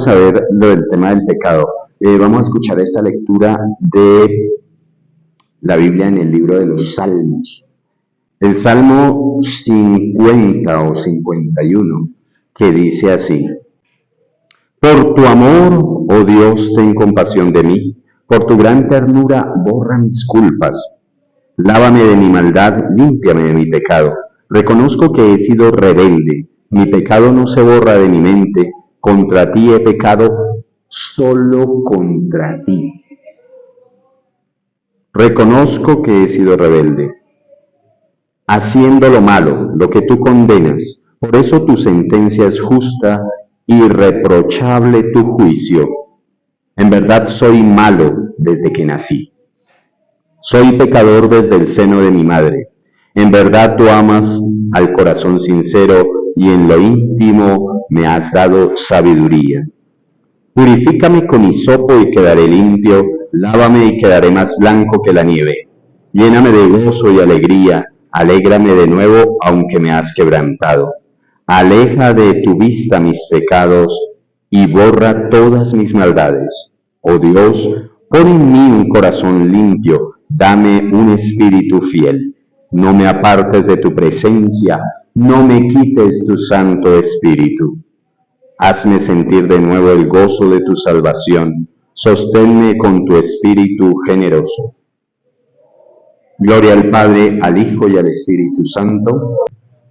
vamos a ver lo del tema del pecado. Vamos a escuchar esta lectura de la Biblia en el libro de los Salmos. El Salmo 50 o 51, que dice así: Por tu amor, oh Dios, ten compasión de mí, por tu gran ternura borra mis culpas. Lávame de mi maldad, límpiame de mi pecado. Reconozco que he sido rebelde, mi pecado no se borra de mi mente, contra ti he pecado, solo contra ti. Reconozco que he sido rebelde, haciendo lo malo, lo que tú condenas. Por eso tu sentencia es justa, irreprochable tu juicio. En verdad soy malo desde que nací. Soy pecador desde el seno de mi madre. En verdad tú amas al corazón sincero y en lo íntimo me has dado sabiduría. Purifícame con hisopo y quedaré limpio, lávame y quedaré más blanco que la nieve. Lléname de gozo y alegría, alégrame de nuevo aunque me has quebrantado. Aleja de tu vista mis pecados y borra todas mis maldades. Oh Dios, pon en mí un corazón limpio, dame un espíritu fiel. No me apartes de tu presencia, no me quites tu santo espíritu. Hazme sentir de nuevo el gozo de tu salvación, sosténme con tu espíritu generoso. Gloria al Padre, al Hijo y al Espíritu Santo.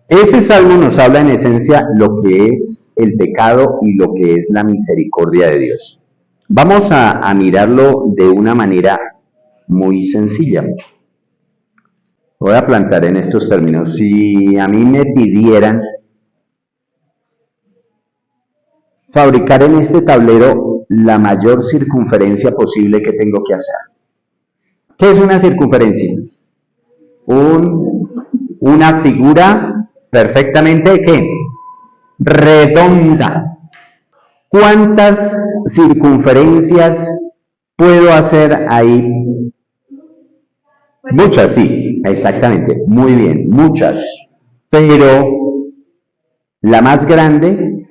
Ese salmo nos habla en esencia lo que es el pecado y lo que es la misericordia de Dios. Vamos a mirarlo de una manera muy sencilla. Voy a plantear en estos términos. Si a mí me pidieran fabricar en este tablero la mayor circunferencia posible, ¿qué tengo que hacer? ¿Qué es una circunferencia? Una figura perfectamente, ¿qué? Redonda. ¿Cuántas circunferencias puedo hacer ahí? Muchas, sí, exactamente, muy bien, muchas. Pero la más grande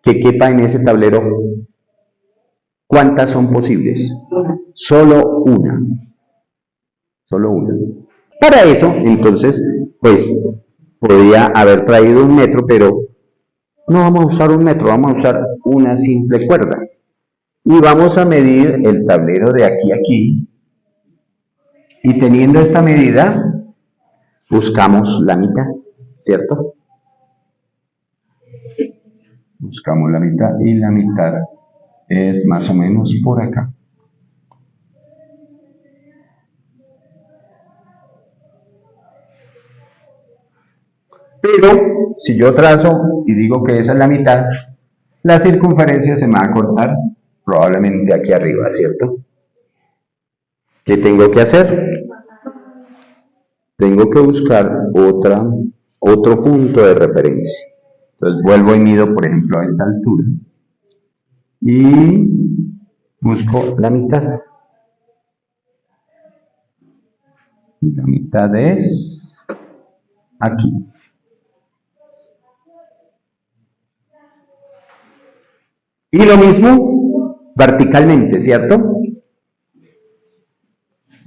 que quepa en ese tablero, ¿cuántas son posibles? Solo una. Solo una. Para eso, entonces, pues, podía haber traído 1 metro, pero no vamos a usar 1 metro, vamos a usar una simple cuerda. Y vamos a medir el tablero de aquí a aquí. Y teniendo esta medida, buscamos la mitad, ¿cierto? Buscamos la mitad y la mitad es más o menos por acá. Pero si yo trazo y digo que esa es la mitad, la circunferencia se me va a cortar probablemente aquí arriba, ¿cierto? ¿Qué tengo que hacer? Tengo que buscar otro punto de referencia. Entonces vuelvo y mido, por ejemplo, a esta altura y busco la mitad. Y la mitad es aquí. Y lo mismo verticalmente, ¿cierto?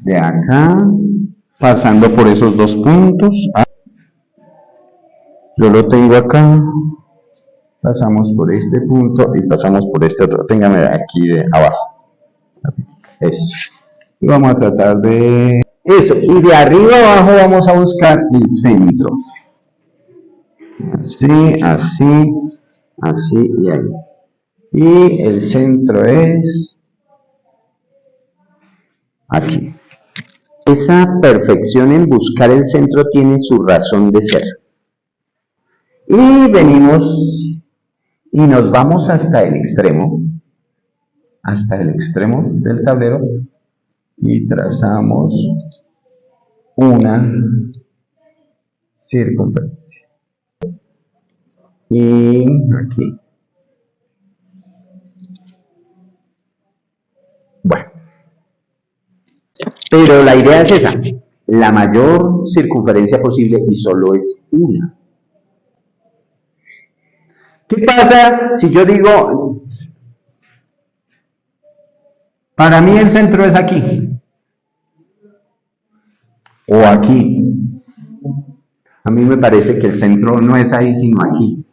De acá, pasando por esos 2 puntos. Yo lo tengo acá. Pasamos por este punto y pasamos por este otro. Téngame aquí de abajo. Eso. Y vamos a tratar de... Eso. Y de arriba abajo vamos a buscar el centro. Así, así, así y ahí. Y el centro es aquí. Esa perfección en buscar el centro tiene su razón de ser. Y venimos y nos vamos hasta el extremo del tablero y trazamos una circunferencia. Y aquí. Bueno, pero la idea es esa, la mayor circunferencia posible y solo es una. ¿Qué pasa si yo digo, Para mí el centro es aquí. O aquí. A mí me parece que el centro no es ahí, sino aquí.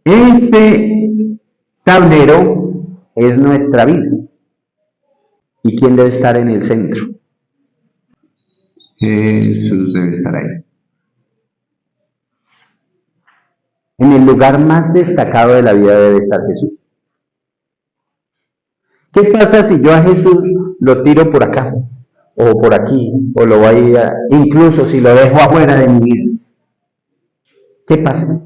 Este tablero es nuestra vida. ¿Y quién debe estar en el centro? Jesús debe estar ahí. En el lugar más destacado de la vida debe estar Jesús. ¿Qué pasa si yo a Jesús lo tiro por acá? O por aquí, o lo voy a, incluso si lo dejo afuera de mi vida. ¿Qué pasa?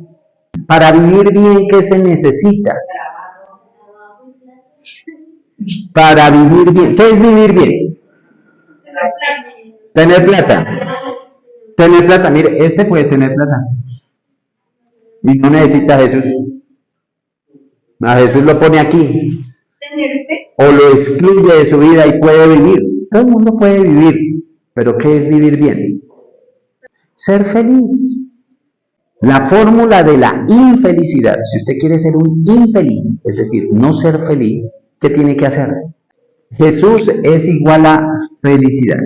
Para vivir bien, ¿qué se necesita? Para vivir bien, ¿qué es vivir bien? Tener plata. Tener plata, mire, este puede tener plata. Y no necesita a Jesús. A Jesús lo pone aquí. O lo excluye de su vida y puede vivir. Todo el mundo puede vivir. Pero ¿qué es vivir bien? Ser feliz. La fórmula de la infelicidad, si usted quiere ser un infeliz, es decir, no ser feliz, ¿qué tiene que hacer? Jesús es igual a felicidad.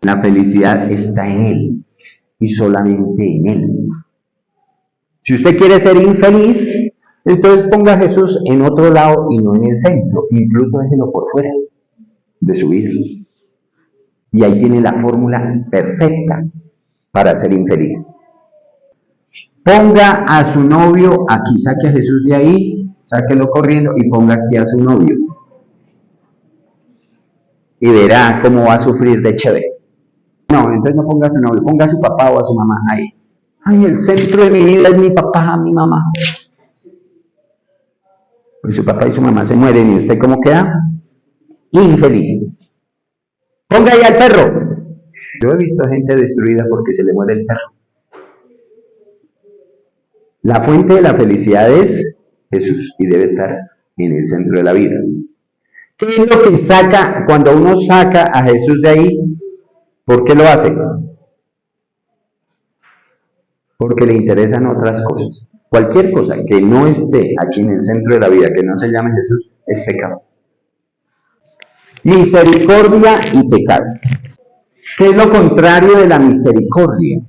La felicidad está en Él y solamente en Él. Si usted quiere ser infeliz, entonces ponga a Jesús en otro lado y no en el centro, incluso déjelo por fuera de su vida. Y ahí tiene la fórmula perfecta para ser infeliz. Ponga a su novio aquí, saque a Jesús de ahí, sáquelo corriendo y ponga aquí a su novio. Y verá cómo va a sufrir de chévere. No, entonces no ponga a su novio, ponga a su papá o a su mamá ahí. Ay, el centro de mi vida es mi papá, mi mamá. Pues su papá y su mamá se mueren y usted ¿cómo queda? Infeliz. Ponga ahí al perro. Yo he visto gente destruida porque se le muere el perro. La fuente de la felicidad es Jesús y debe estar en el centro de la vida. ¿Qué es lo que saca cuando uno saca a Jesús de ahí? ¿Por qué lo hace? Porque le interesan otras cosas. Cualquier cosa que no esté aquí en el centro de la vida, que no se llame Jesús, es pecado. Misericordia y pecado. ¿Qué es lo contrario de la misericordia?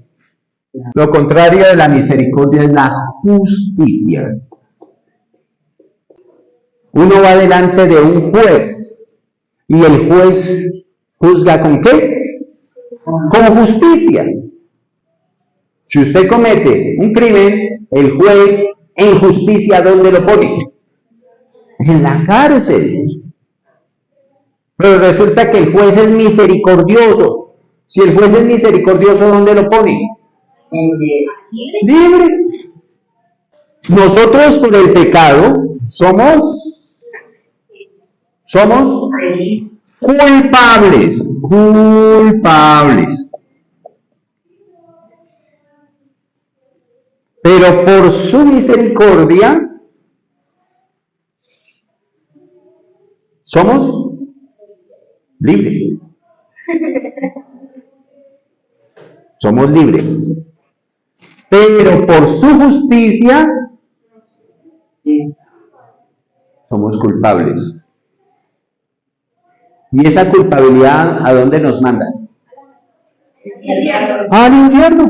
Lo contrario de la misericordia es la justicia. Uno va delante de un juez y el juez juzga ¿con qué? Con justicia. Si usted comete un crimen, el juez en justicia ¿dónde lo pone? En la cárcel. Pero resulta que el juez es misericordioso. Si el juez es misericordioso, ¿dónde lo pone? Libre. Nosotros por el pecado somos culpables. Pero por su misericordia somos libres. Somos libres. Pero por su justicia somos culpables. ¿Y esa culpabilidad a dónde nos manda? Al infierno.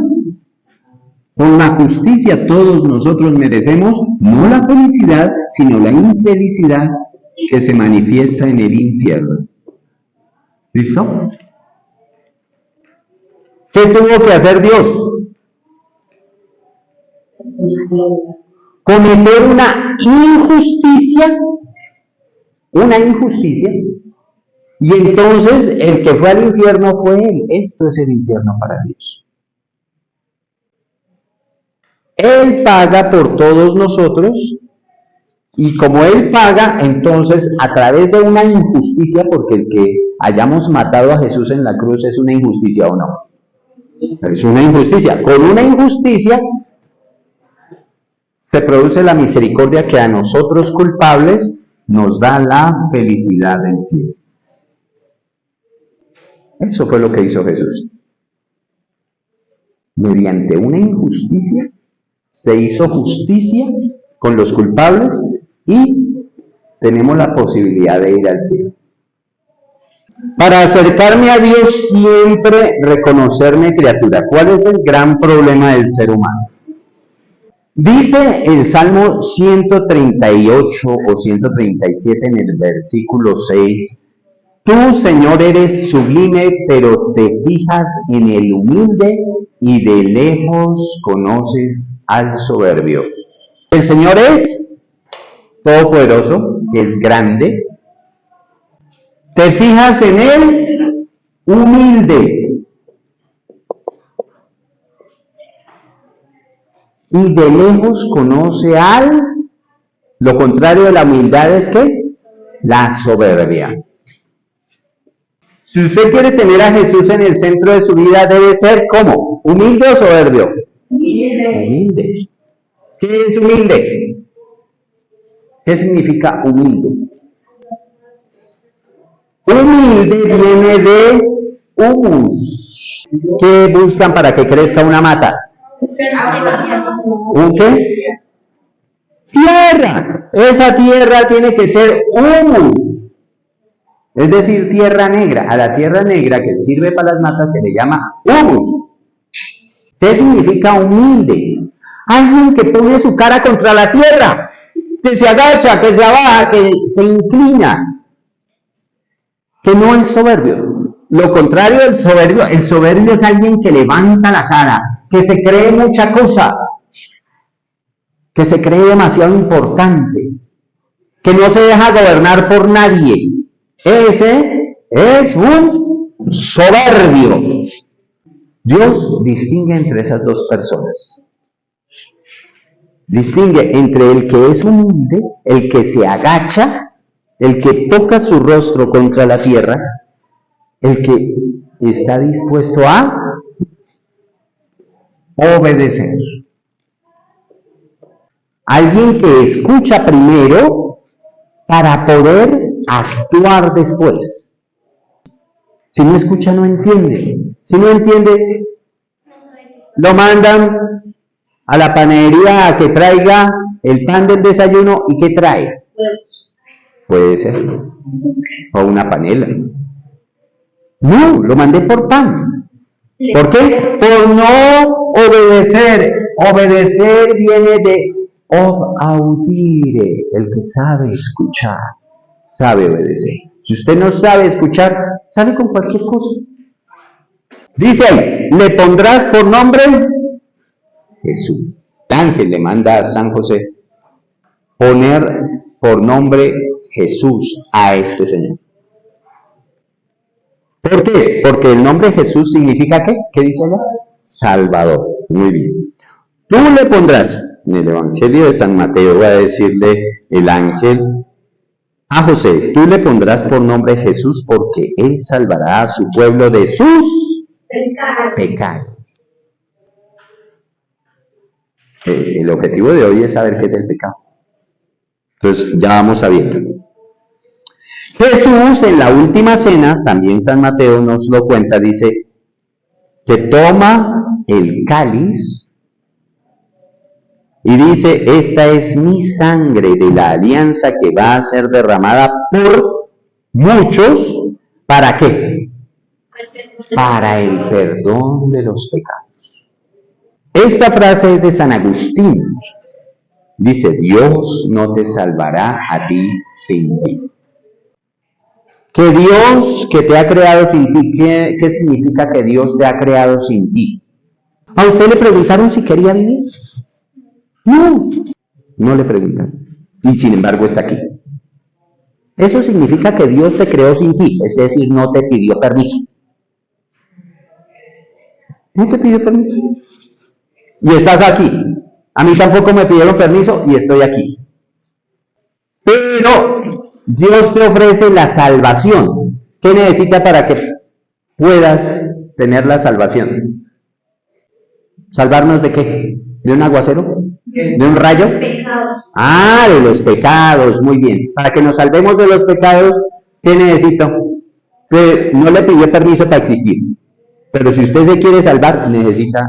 Por la justicia todos nosotros merecemos no la felicidad, sino la infelicidad que se manifiesta en el infierno. ¿Listo? ¿Qué tuvo que hacer Dios? Cometer una injusticia, y entonces el que fue al infierno fue Él. Esto es el infierno para Dios. Él paga por todos nosotros, y como Él paga, entonces a través de una injusticia, porque el que hayamos matado a Jesús en la cruz es una injusticia o no. Es una injusticia. Con una injusticia se produce la misericordia que a nosotros culpables nos da la felicidad del cielo. Eso fue lo que hizo Jesús. Mediante una injusticia se hizo justicia con los culpables y tenemos la posibilidad de ir al cielo. Para acercarme a Dios siempre reconocerme criatura. ¿Cuál es el gran problema del ser humano? Dice el Salmo 138 o 137 en el versículo 6, tú, Señor, eres sublime, pero te fijas en el humilde y de lejos conoces al soberbio. El Señor es todopoderoso, es grande. Te fijas en él humilde. Y de lejos conoce al... Lo contrario de la humildad es ¿qué? La soberbia. Si usted quiere tener a Jesús en el centro de su vida, debe ser ¿cómo? ¿Humilde o soberbio? Humilde. ¿Qué es humilde? ¿Qué significa humilde? Humilde viene de humus. ¿Qué buscan para que crezca una mata? ¿Un qué? Tierra. Esa tierra tiene que ser humus. Es decir, tierra negra. A la tierra negra que sirve para las matas se le llama humus. ¿Qué significa humilde? Alguien que pone su cara contra la tierra, que se agacha, que se abaja, que se inclina, que no es soberbio. Lo contrario del soberbio, el soberbio es alguien que levanta la cara, que se cree mucha cosa, que se cree demasiado importante, que no se deja gobernar por nadie. Ese es un soberbio. Dios distingue entre esas dos personas. Distingue entre el que es humilde, el que se agacha, el que toca su rostro contra la tierra, el que está dispuesto a obedecer. Alguien que escucha primero para poder actuar después. Si no escucha, no entiende. Si no entiende, lo mandan a la panadería a que traiga el pan del desayuno. ¿Y qué trae? Puede ser. O una panela. No, lo mandé por pan. ¿Por qué? Por no obedecer. Obedecer viene de audire. El que sabe escuchar, sabe obedecer. Si usted no sabe escuchar, sale con cualquier cosa. Dice ahí, le pondrás por nombre Jesús. El ángel le manda a San José poner por nombre Jesús a este Señor. ¿Por qué? Porque el nombre Jesús significa ¿qué? ¿Qué dice allá? Salvador. Muy bien. Tú le pondrás, en el Evangelio de San Mateo va a decirle el ángel a José, tú le pondrás por nombre Jesús porque él salvará a su pueblo de sus pecados. El objetivo de hoy es saber qué es el pecado. Entonces ya vamos a ver. Jesús en la última cena, también San Mateo nos lo cuenta, dice que toma el cáliz y dice, esta es mi sangre de la alianza que va a ser derramada por muchos, ¿para qué? Para el perdón de los pecados. Esta frase es de San Agustín. Dice, Dios no te salvará a ti sin ti. Que Dios que te ha creado sin ti, ¿qué significa que Dios te ha creado sin ti? ¿A usted le preguntaron si quería vivir? No le preguntaron. Y sin embargo está aquí. Eso significa que Dios te creó sin ti, es decir, no te pidió permiso. No te pidió permiso. Y estás aquí. A mí tampoco me pidieron permiso y estoy aquí. Pero Dios te ofrece la salvación. ¿Qué necesita para que puedas tener la salvación? ¿Salvarnos de qué? ¿De un aguacero? ¿De un rayo? De los pecados, muy bien. Para que nos salvemos de los pecados, ¿qué necesito? Que no le pidió permiso para existir. Pero si usted se quiere salvar, necesita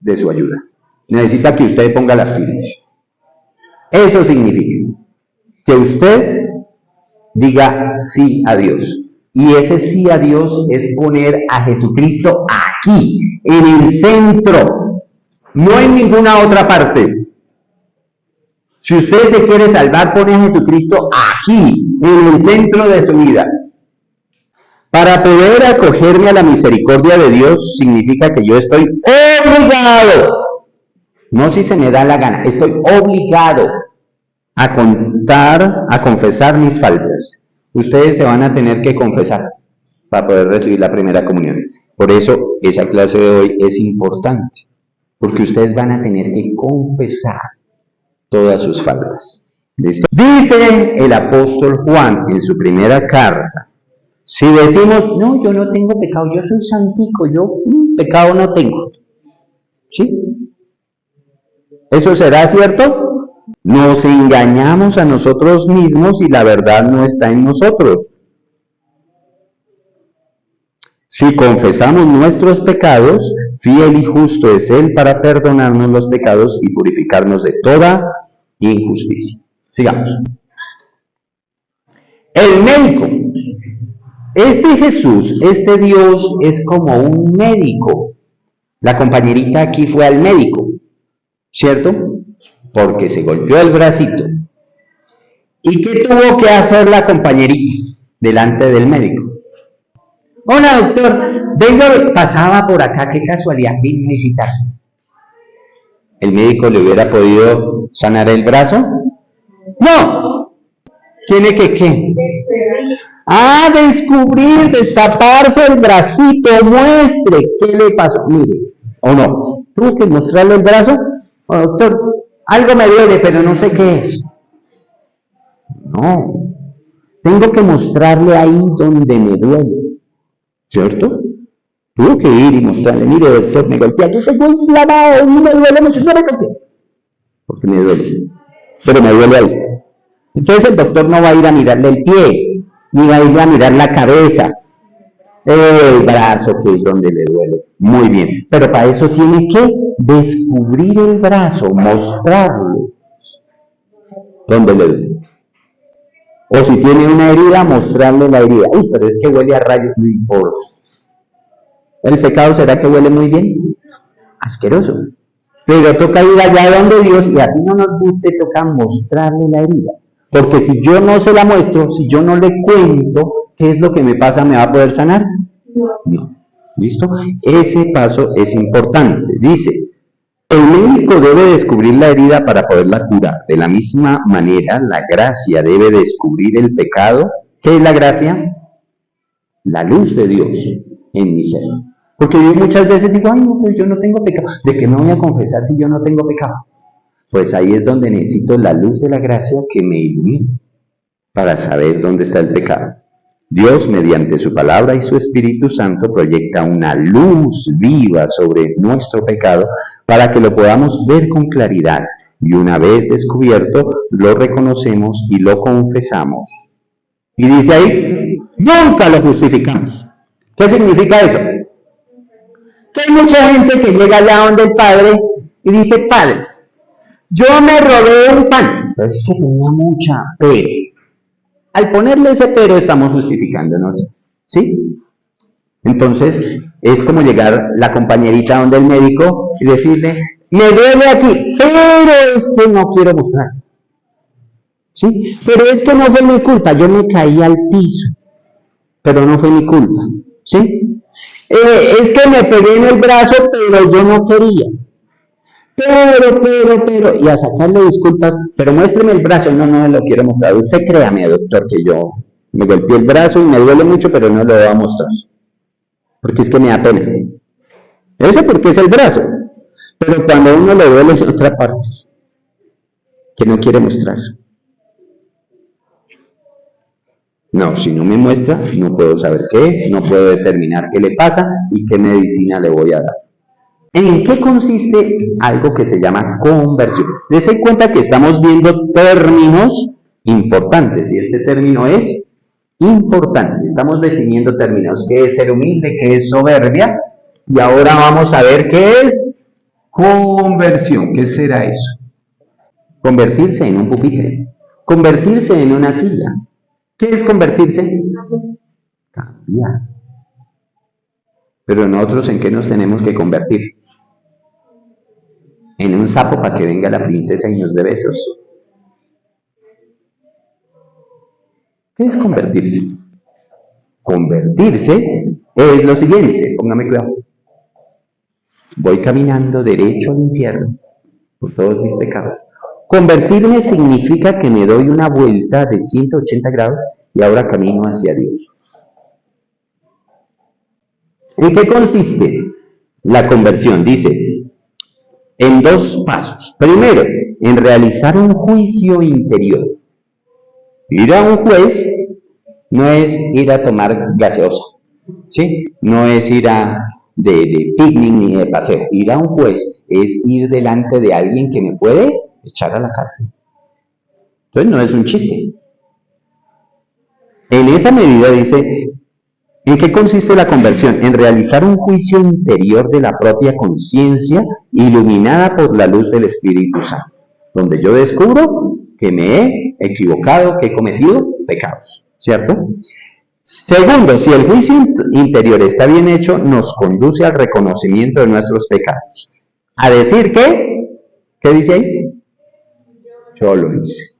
de su ayuda. Necesita que usted ponga las pilas. Eso significa que usted diga sí a Dios. Y ese sí a Dios es poner a Jesucristo aquí, en el centro, no en ninguna otra parte. Si usted se quiere salvar, pone a Jesucristo aquí, en el centro de su vida. Para poder acogerme a la misericordia de Dios significa que yo estoy obligado, no si se me da la gana, estoy obligado a confesar mis faltas. Ustedes se van a tener que confesar para poder recibir la primera comunión. Por eso esa clase de hoy es importante, porque ustedes van a tener que confesar todas sus faltas. ¿Listo? Dice el apóstol Juan en su primera carta, si decimos, no, yo no tengo pecado, yo soy santico, yo pecado no tengo. ¿Sí? ¿Eso será cierto? Nos engañamos a nosotros mismos y la verdad no está en nosotros. Si confesamos nuestros pecados, fiel y justo es Él para perdonarnos los pecados y purificarnos de toda injusticia. Sigamos. El médico. Este Jesús, este Dios es como un médico. La compañerita aquí fue al médico, ¿cierto? Porque se golpeó el bracito. ¿Y qué tuvo que hacer la compañerita delante del médico? Hola doctor, vengo, pasaba por acá, qué casualidad, vine a visitar. ¿El médico le hubiera podido sanar el brazo? No. ¿Tiene que qué? Descubrir, destaparse el bracito, muestre qué le pasó. Mire, o no, tuvo que mostrarle el brazo. Oh, doctor, algo me duele, pero no sé qué es. No, tengo que mostrarle ahí donde me duele, ¿cierto? Tuvo que ir y mostrarle, mire doctor, me golpeé, aquí estoy muy clavado y me duele mucho, no me golpeé. Porque me duele, pero me duele ahí. Entonces el doctor no va a ir a mirarle el pie, ni va a ir a mirar la cabeza, el brazo, que es donde le duele. Muy bien, pero para eso tiene que descubrir el brazo, mostrarle donde le duele. O si tiene una herida, mostrarle la herida. Uy, pero es que huele a rayos, no importa. ¿El pecado será que huele muy bien? Asqueroso. Pero toca ir allá donde Dios, y así no nos guste, toca mostrarle la herida. Porque si yo no se la muestro, si yo no le cuento qué es lo que me pasa, ¿me va a poder sanar? No. ¿Listo? Ese paso es importante. Dice, el médico debe descubrir la herida para poderla curar. De la misma manera, la gracia debe descubrir el pecado. ¿Qué es la gracia? La luz de Dios en mi ser. Porque yo muchas veces digo, ay, no, pues yo no tengo pecado. ¿De qué me voy a confesar si yo no tengo pecado? Pues ahí es donde necesito la luz de la gracia que me ilumine para saber dónde está el pecado. Dios, mediante su palabra y su Espíritu Santo, proyecta una luz viva sobre nuestro pecado para que lo podamos ver con claridad. Y una vez descubierto, lo reconocemos y lo confesamos. Y dice ahí, nunca lo justificamos. ¿Qué significa eso? Que hay mucha gente que llega allá donde el Padre y dice, Padre, yo me robé un pan, pero es que tenía mucha pero. Al ponerle ese pero estamos justificándonos, ¿sí? Entonces es como llegar la compañerita donde el médico y decirle, me duele aquí, pero es que no quiero mostrar, ¿sí? Pero es que no fue mi culpa, yo me caí al piso, pero no fue mi culpa, ¿sí? Es que me pegué en el brazo, pero yo no quería. Pero, y a sacarle disculpas, pero muéstreme el brazo, no me lo quiero mostrar. Usted créame, doctor, que yo me golpeé el brazo y me duele mucho, pero no lo voy a mostrar. Porque es que me da pena. Eso porque es el brazo. Pero cuando uno le duele es otra parte, que no quiere mostrar. No, si no me muestra, no puedo saber qué es, no puedo determinar qué le pasa y qué medicina le voy a dar. ¿En qué consiste algo que se llama conversión? Dense cuenta que estamos viendo términos importantes, y este término es importante. Estamos definiendo términos. ¿Qué es ser humilde? ¿Qué es soberbia? Y ahora vamos a ver qué es conversión. ¿Qué será eso? Convertirse en un pupitre, convertirse en una silla, ¿Qué es convertirse? Cambiar. Pero nosotros, ¿en qué nos tenemos que convertir? ¿En un sapo para que venga la princesa y nos dé besos? ¿Qué es convertirse? Convertirse es lo siguiente, póngame cuidado. Voy caminando derecho al infierno por todos mis pecados. Convertirme significa que me doy una vuelta de 180 grados y ahora camino hacia Dios. ¿En qué consiste la conversión? Dice, en 2 pasos. Primero, en realizar un juicio interior. Ir a un juez no es ir a tomar gaseosa, ¿sí? No es ir de picnic ni de paseo. Ir a un juez es ir delante de alguien que me puede echar a la cárcel. Entonces no es un chiste. En esa medida dice, ¿en qué consiste la conversión? En realizar un juicio interior de la propia conciencia iluminada por la luz del Espíritu Santo, donde yo descubro que me he equivocado, que he cometido pecados, ¿cierto? Segundo, si el juicio interior está bien hecho, nos conduce al reconocimiento de nuestros pecados. A decir que, ¿qué dice ahí? Yo lo hice.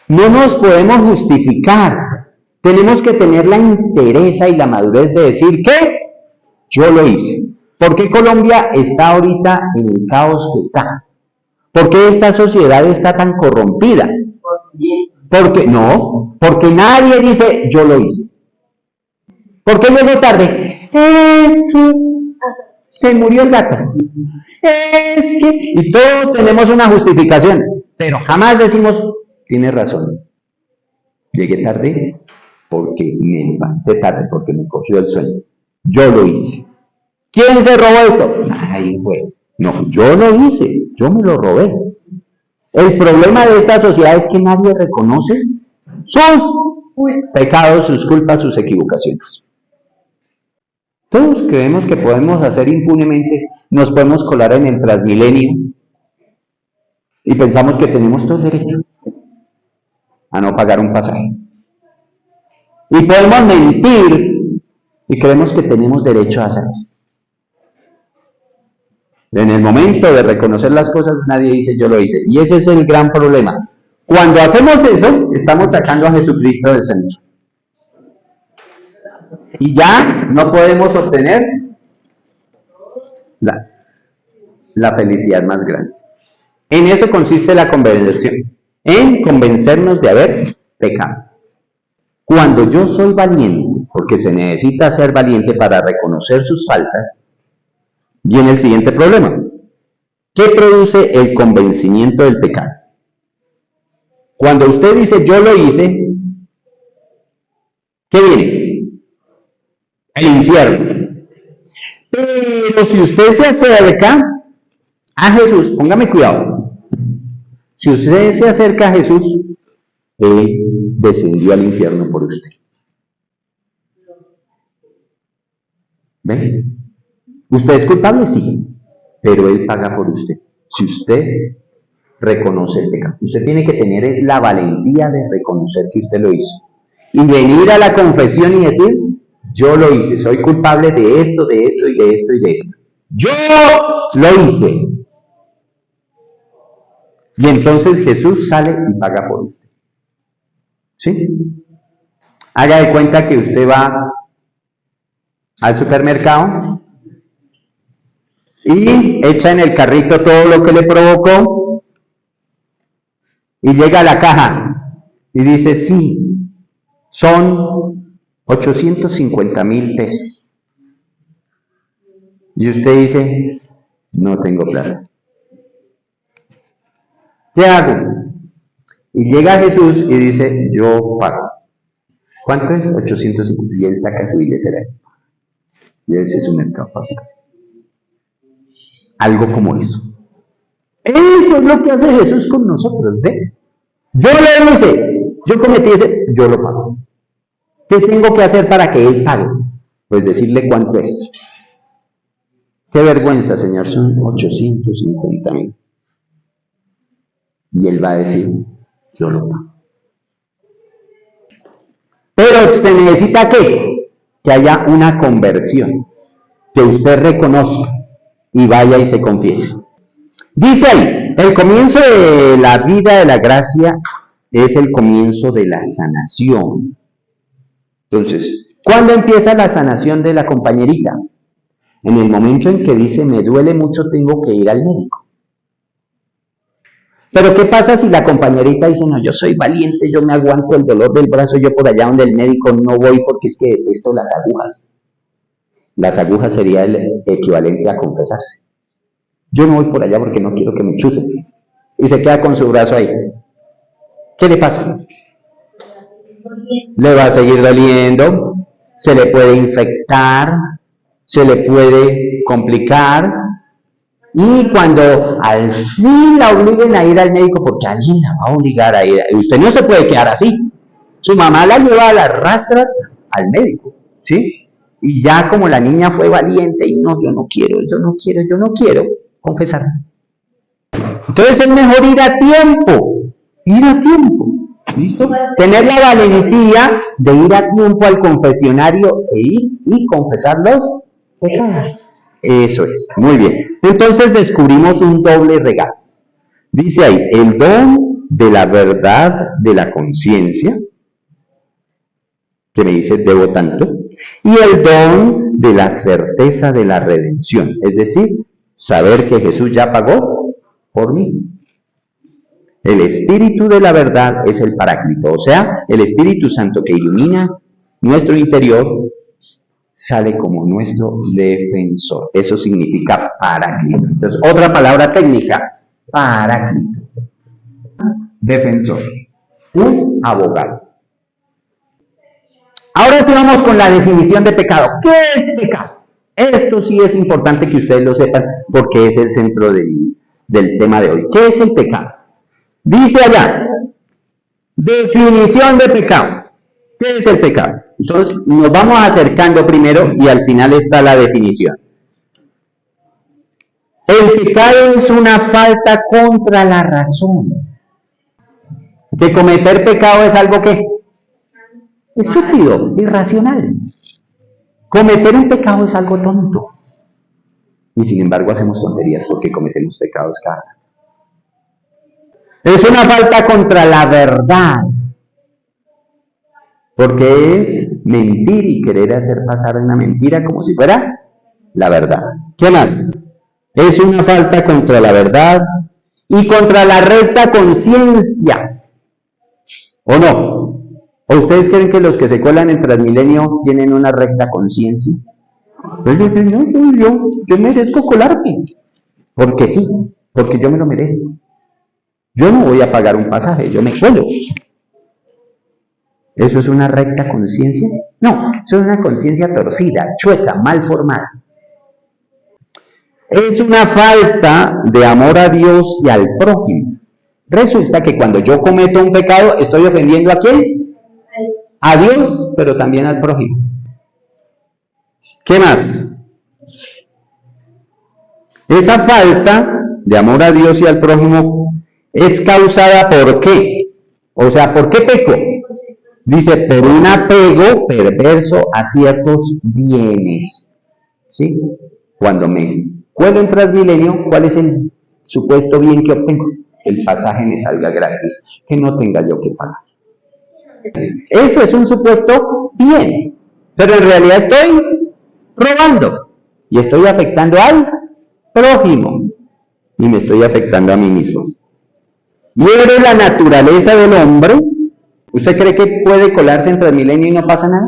No nos podemos justificar. Tenemos que tener la entereza y la madurez de decir que yo lo hice. ¿Por qué Colombia está ahorita en el caos que está? ¿Por qué esta sociedad está tan corrompida? Porque nadie dice yo lo hice. ¿Por qué llegó tarde? Es que se murió el gato. Es que... Y todos tenemos una justificación, pero jamás decimos, tienes razón. Llegué tarde porque me levanté tarde, porque me cogió el sueño. Yo lo hice. ¿Quién se robó esto? Ay, güey. No, yo lo hice, yo me lo robé. El problema de esta sociedad es que nadie reconoce sus pecados, sus culpas, sus equivocaciones. Todos creemos que podemos hacer impunemente, nos podemos colar en el Transmilenio y pensamos que tenemos todo el derecho a no pagar un pasaje. Y podemos mentir y creemos que tenemos derecho a hacer eso. En el momento de reconocer las cosas, nadie dice yo lo hice. Y ese es el gran problema. Cuando hacemos eso, estamos sacando a Jesucristo del centro. Y ya no podemos obtener la felicidad más grande. En eso consiste la conversión, en convencernos de haber pecado. Cuando yo soy valiente, porque se necesita ser valiente para reconocer sus faltas, viene el siguiente problema. ¿Qué produce el convencimiento del pecado? Cuando usted dice yo lo hice, ¿qué viene? El infierno. Pero si usted se acerca a Jesús, póngame cuidado, si usted se acerca a Jesús, Él descendió al infierno por usted. ¿Ven? ¿Usted es culpable? Sí, pero Él paga por usted. Si usted reconoce el pecado, usted tiene que tener es la valentía de reconocer que usted lo hizo. Y venir a la confesión y decir, yo lo hice, soy culpable de esto, de esto y de esto y de esto. Yo lo hice. Y entonces Jesús sale y paga por usted. ¿Sí? Haga de cuenta que usted va al supermercado y echa en el carrito todo lo que le provocó y llega a la caja y dice, sí, son 850,000 pesos. Y usted dice, no tengo plata. ¿Qué hago? Y llega Jesús y dice, yo pago. ¿Cuánto es? 850. Y él saca su billetera. Y ese es su mercado para su casa. Algo como eso. Eso es lo que hace Jesús con nosotros, ¿ve? Yo lo hice, yo cometí ese, yo lo pago. ¿Qué tengo que hacer para que Él pague? Pues decirle cuánto es. Qué vergüenza, Señor, son 850,000. Y Él va a decir, yo lo pago. Pero usted necesita ¿qué? Que haya una conversión, que usted reconozca y vaya y se confiese. Dice ahí, el comienzo de la vida de la gracia es el comienzo de la sanación. Entonces, ¿cuándo empieza la sanación de la compañerita? En el momento en que dice, me duele mucho, tengo que ir al médico. Pero ¿qué pasa si la compañerita dice, no, yo soy valiente, yo me aguanto el dolor del brazo, yo por allá donde el médico no voy porque es que detesto las agujas? Las agujas sería el equivalente a confesarse. Yo no voy por allá porque no quiero que me chusen. Y se queda con su brazo ahí. ¿Qué le pasa? Le va a seguir doliendo, se le puede infectar, se le puede complicar, y cuando al fin la obliguen a ir al médico, porque alguien la va a obligar a ir, usted no se puede quedar así, su mamá la lleva a las rastras al médico, ¿sí? Y ya como la niña fue valiente y no, yo no quiero confesar. Entonces es mejor ir a tiempo, ¿listo? Tener la valentía de ir a tiempo al confesionario e ir y confesar los pecados. Eso es, muy bien. Entonces descubrimos un doble regalo. Dice ahí, el don de la verdad de la conciencia, que me dice debo tanto, y el don de la certeza de la redención, es decir, saber que Jesús ya pagó por mí. El Espíritu de la verdad es el Paráclito, o sea, el Espíritu Santo que ilumina nuestro interior, sale como nuestro defensor. Eso significa Paráclito. Entonces, otra palabra técnica, Paráclito. Defensor. Un abogado. Ahora sí vamos con la definición de pecado. ¿Qué es pecado? Esto sí es importante que ustedes lo sepan porque es el centro del tema de hoy. ¿Qué es el pecado? Dice allá, definición de pecado. ¿Qué es el pecado? Entonces nos vamos acercando primero y al final está la definición. El pecado es una falta contra la razón. Que cometer pecado es algo que estúpido, irracional. Cometer un pecado es algo tonto. Y sin embargo hacemos tonterías porque cometemos pecados cada rato. Es una falta contra la verdad. Porque es mentir y querer hacer pasar una mentira como si fuera la verdad. ¿Qué más? Es una falta contra la verdad y contra la recta conciencia. ¿O no? ¿O ustedes creen que los que se colan en Transmilenio tienen una recta conciencia? Yo merezco colarme. Porque sí, porque yo me lo merezco. Yo no voy a pagar un pasaje, yo me cuelo. ¿Eso es una recta conciencia? No, eso es una conciencia torcida, chueca, mal formada. Es una falta de amor a Dios y al prójimo. Resulta que cuando yo cometo un pecado, estoy ofendiendo ¿a quién? A Dios, pero también al prójimo. ¿Qué más? Esa falta de amor a Dios y al prójimo es causada ¿por qué? O sea, ¿por qué peco? Dice, por un apego perverso a ciertos bienes. ¿Sí? Cuando me cuelo en Transmilenio, ¿cuál es el supuesto bien que obtengo? Que el pasaje me salga gratis, que no tenga yo que pagar. Eso es un supuesto bien, pero en realidad estoy robando y estoy afectando al prójimo y me estoy afectando a mí mismo. Hiere la naturaleza del hombre. ¿Usted cree que puede colarse en Transmilenio y no pasa nada?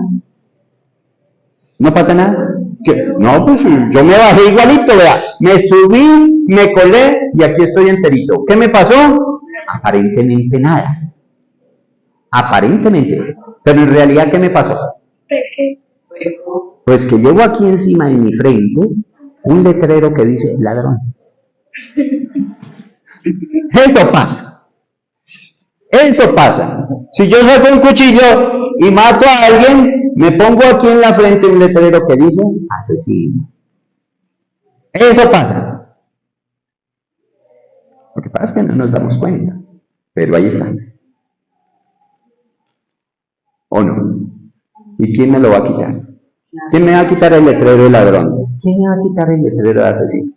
¿No pasa nada? ¿Qué? No, pues yo me bajé igualito, vea. Me subí, me colé y aquí estoy enterito. ¿Qué me pasó? Aparentemente nada. Aparentemente. Pero en realidad, ¿qué me pasó? Pues que llevo aquí encima de mi frente un letrero que dice ladrón. Eso pasa. Eso pasa. Si yo saco un cuchillo y mato a alguien, me pongo aquí en la frente un letrero que dice asesino. Eso pasa. Lo que pasa es que no nos damos cuenta, pero ahí está. ¿O no? ¿Y quién me lo va a quitar? ¿Quién me va a quitar el letrero de ladrón? ¿Quién me va a quitar el letrero de asesino?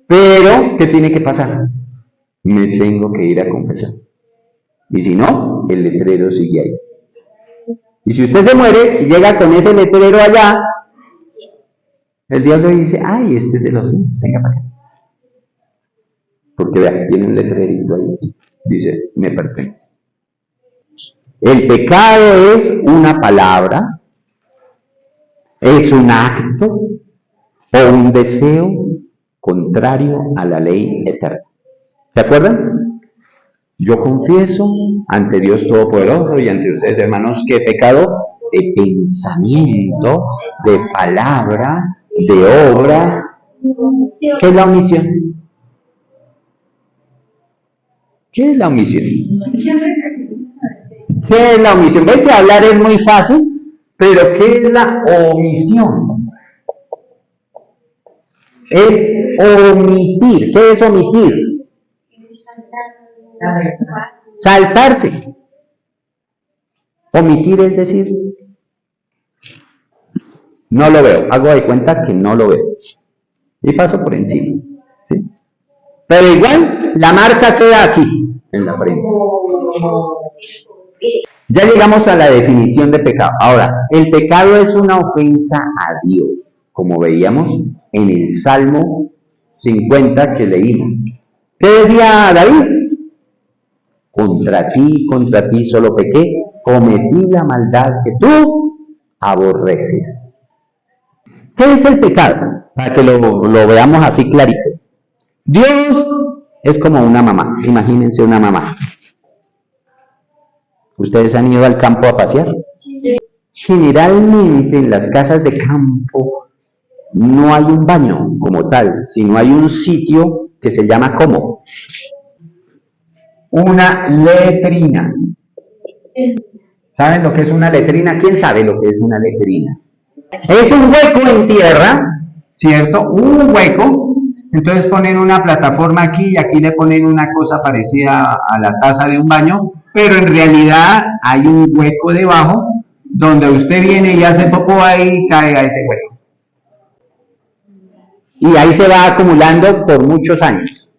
Pero, ¿qué tiene que pasar? Me tengo que ir a confesar. Y si no, el letrero sigue ahí. Y si usted se muere y llega con ese letrero allá, el diablo dice, ay, este es de los míos, venga para acá. Porque vea, tiene un letrerito ahí, dice, me pertenece. El pecado es una palabra, es un acto o un deseo contrario a la ley eterna. ¿Se acuerdan? Yo confieso ante Dios Todopoderoso y ante ustedes, hermanos, que he pecado de pensamiento, de palabra, de obra. ¿Qué es la omisión? ¿Qué es la omisión? ¿Qué es la omisión? Ven que hablar es muy fácil, pero ¿qué es la omisión? Es omitir. ¿Qué es omitir? Saltarse. Omitir es decir, no lo veo, hago de cuenta que no lo veo y paso por encima, ¿sí? Pero igual la marca queda aquí, en la frente. Ya llegamos a la definición de pecado. Ahora, el pecado es una ofensa a Dios, como veíamos en el Salmo 50 que leímos. ¿Qué decía David? Contra ti solo pequé, cometí la maldad que tú aborreces. ¿Qué es el pecado? Para que lo veamos así clarito. Dios es como una mamá. Imagínense una mamá. ¿Ustedes han ido al campo a pasear? Generalmente en las casas de campo no hay un baño como tal, sino hay un sitio que se llama ¿cómo? Una letrina. ¿Saben lo que es una letrina? ¿Quién sabe lo que es una letrina? Es un hueco en tierra, ¿cierto? Un hueco. Entonces ponen una plataforma aquí y aquí le ponen una cosa parecida a la taza de un baño, pero en realidad hay un hueco debajo donde usted viene y hace popó ahí y cae a ese hueco. Y ahí se va acumulando por muchos años.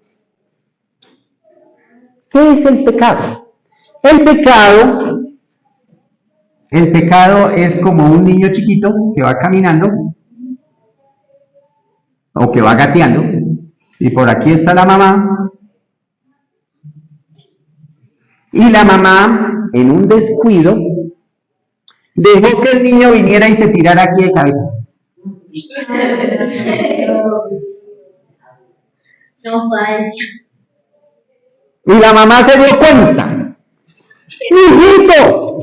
¿Qué es el pecado? El pecado es como un niño chiquito que va caminando o que va gateando y por aquí está la mamá y la mamá en un descuido dejó que el niño viniera y se tirara aquí de cabeza. Y la mamá se dio cuenta. ¡Hijito!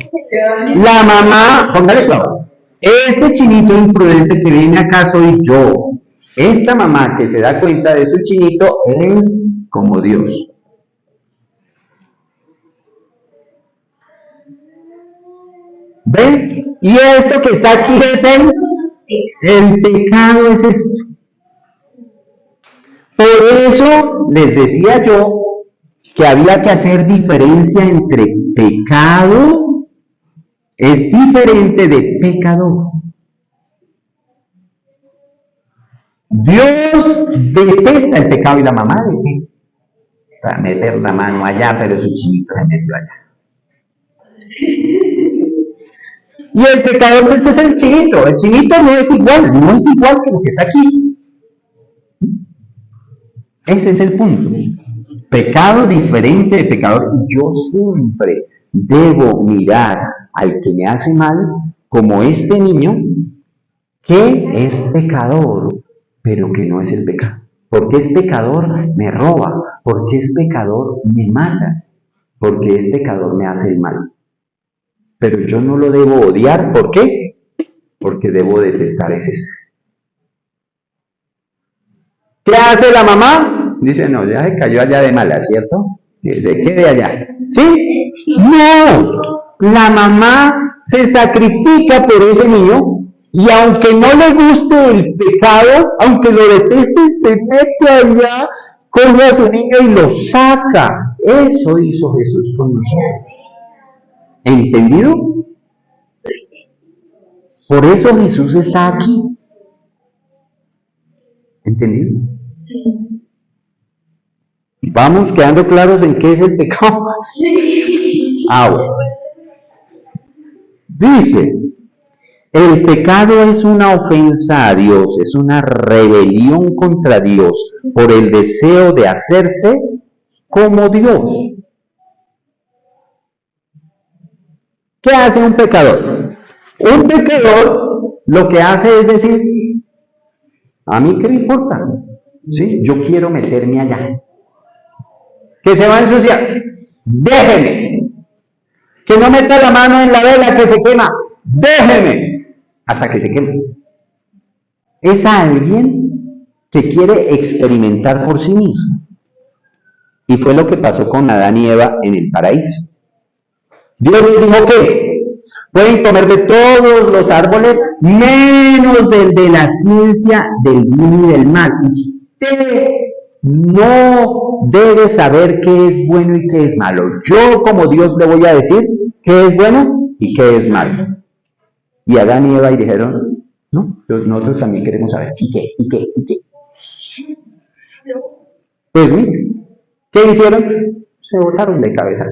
La mamá, póngale claro, este chinito imprudente que viene acá soy yo. Esta mamá que se da cuenta de su chinito es como Dios. ¿Ven? Y esto que está aquí es el pecado es esto. Por eso les decía yo que había que hacer diferencia entre pecado, es diferente de pecador. Dios detesta el pecado y la mamá detesta. Para meter la mano allá, pero su chinito se metió allá. Y el pecador pues es el chinito no es igual que lo que está aquí. Ese es el punto. Pecado diferente de pecador. Yo siempre debo mirar al que me hace mal como este niño que es pecador, pero que no es el pecado. Porque es pecador me roba, porque es pecador me mata, porque es pecador me hace el mal. Pero yo no lo debo odiar, ¿por qué? Porque debo detestar ese ser. ¿Qué hace la mamá? Dice, no, ya se cayó allá de mala, ¿cierto? Que se quede allá. ¿Sí? No, la mamá se sacrifica por ese niño y aunque no le guste el pecado, aunque lo deteste, se mete allá, coge a su niño y lo saca. Eso hizo Jesús con nosotros. ¿Entendido? Por eso Jesús está aquí. ¿Entendido? ¿Vamos quedando claros en qué es el pecado? Bueno. Dice, el pecado es una ofensa a Dios, es una rebelión contra Dios por el deseo de hacerse como Dios. ¿Qué hace un pecador? Un pecador lo que hace es decir, ¿a mí qué me importa? ¿Sí? Yo quiero meterme allá. ¿Que se va a ensuciar? Déjeme. Que no meta la mano en la vela que se quema. Déjeme. Hasta que se queme. Es alguien que quiere experimentar por sí mismo. Y fue lo que pasó con Adán y Eva en el paraíso. Dios les dijo que pueden comer de todos los árboles, menos del de la ciencia del bien y del mal. Usted no debe saber qué es bueno y qué es malo. Yo, como Dios, le voy a decir qué es bueno y qué es malo. Y Adán y Eva dijeron, no, nosotros también queremos saber y qué. Pues mire, ¿qué hicieron? Se botaron de cabeza.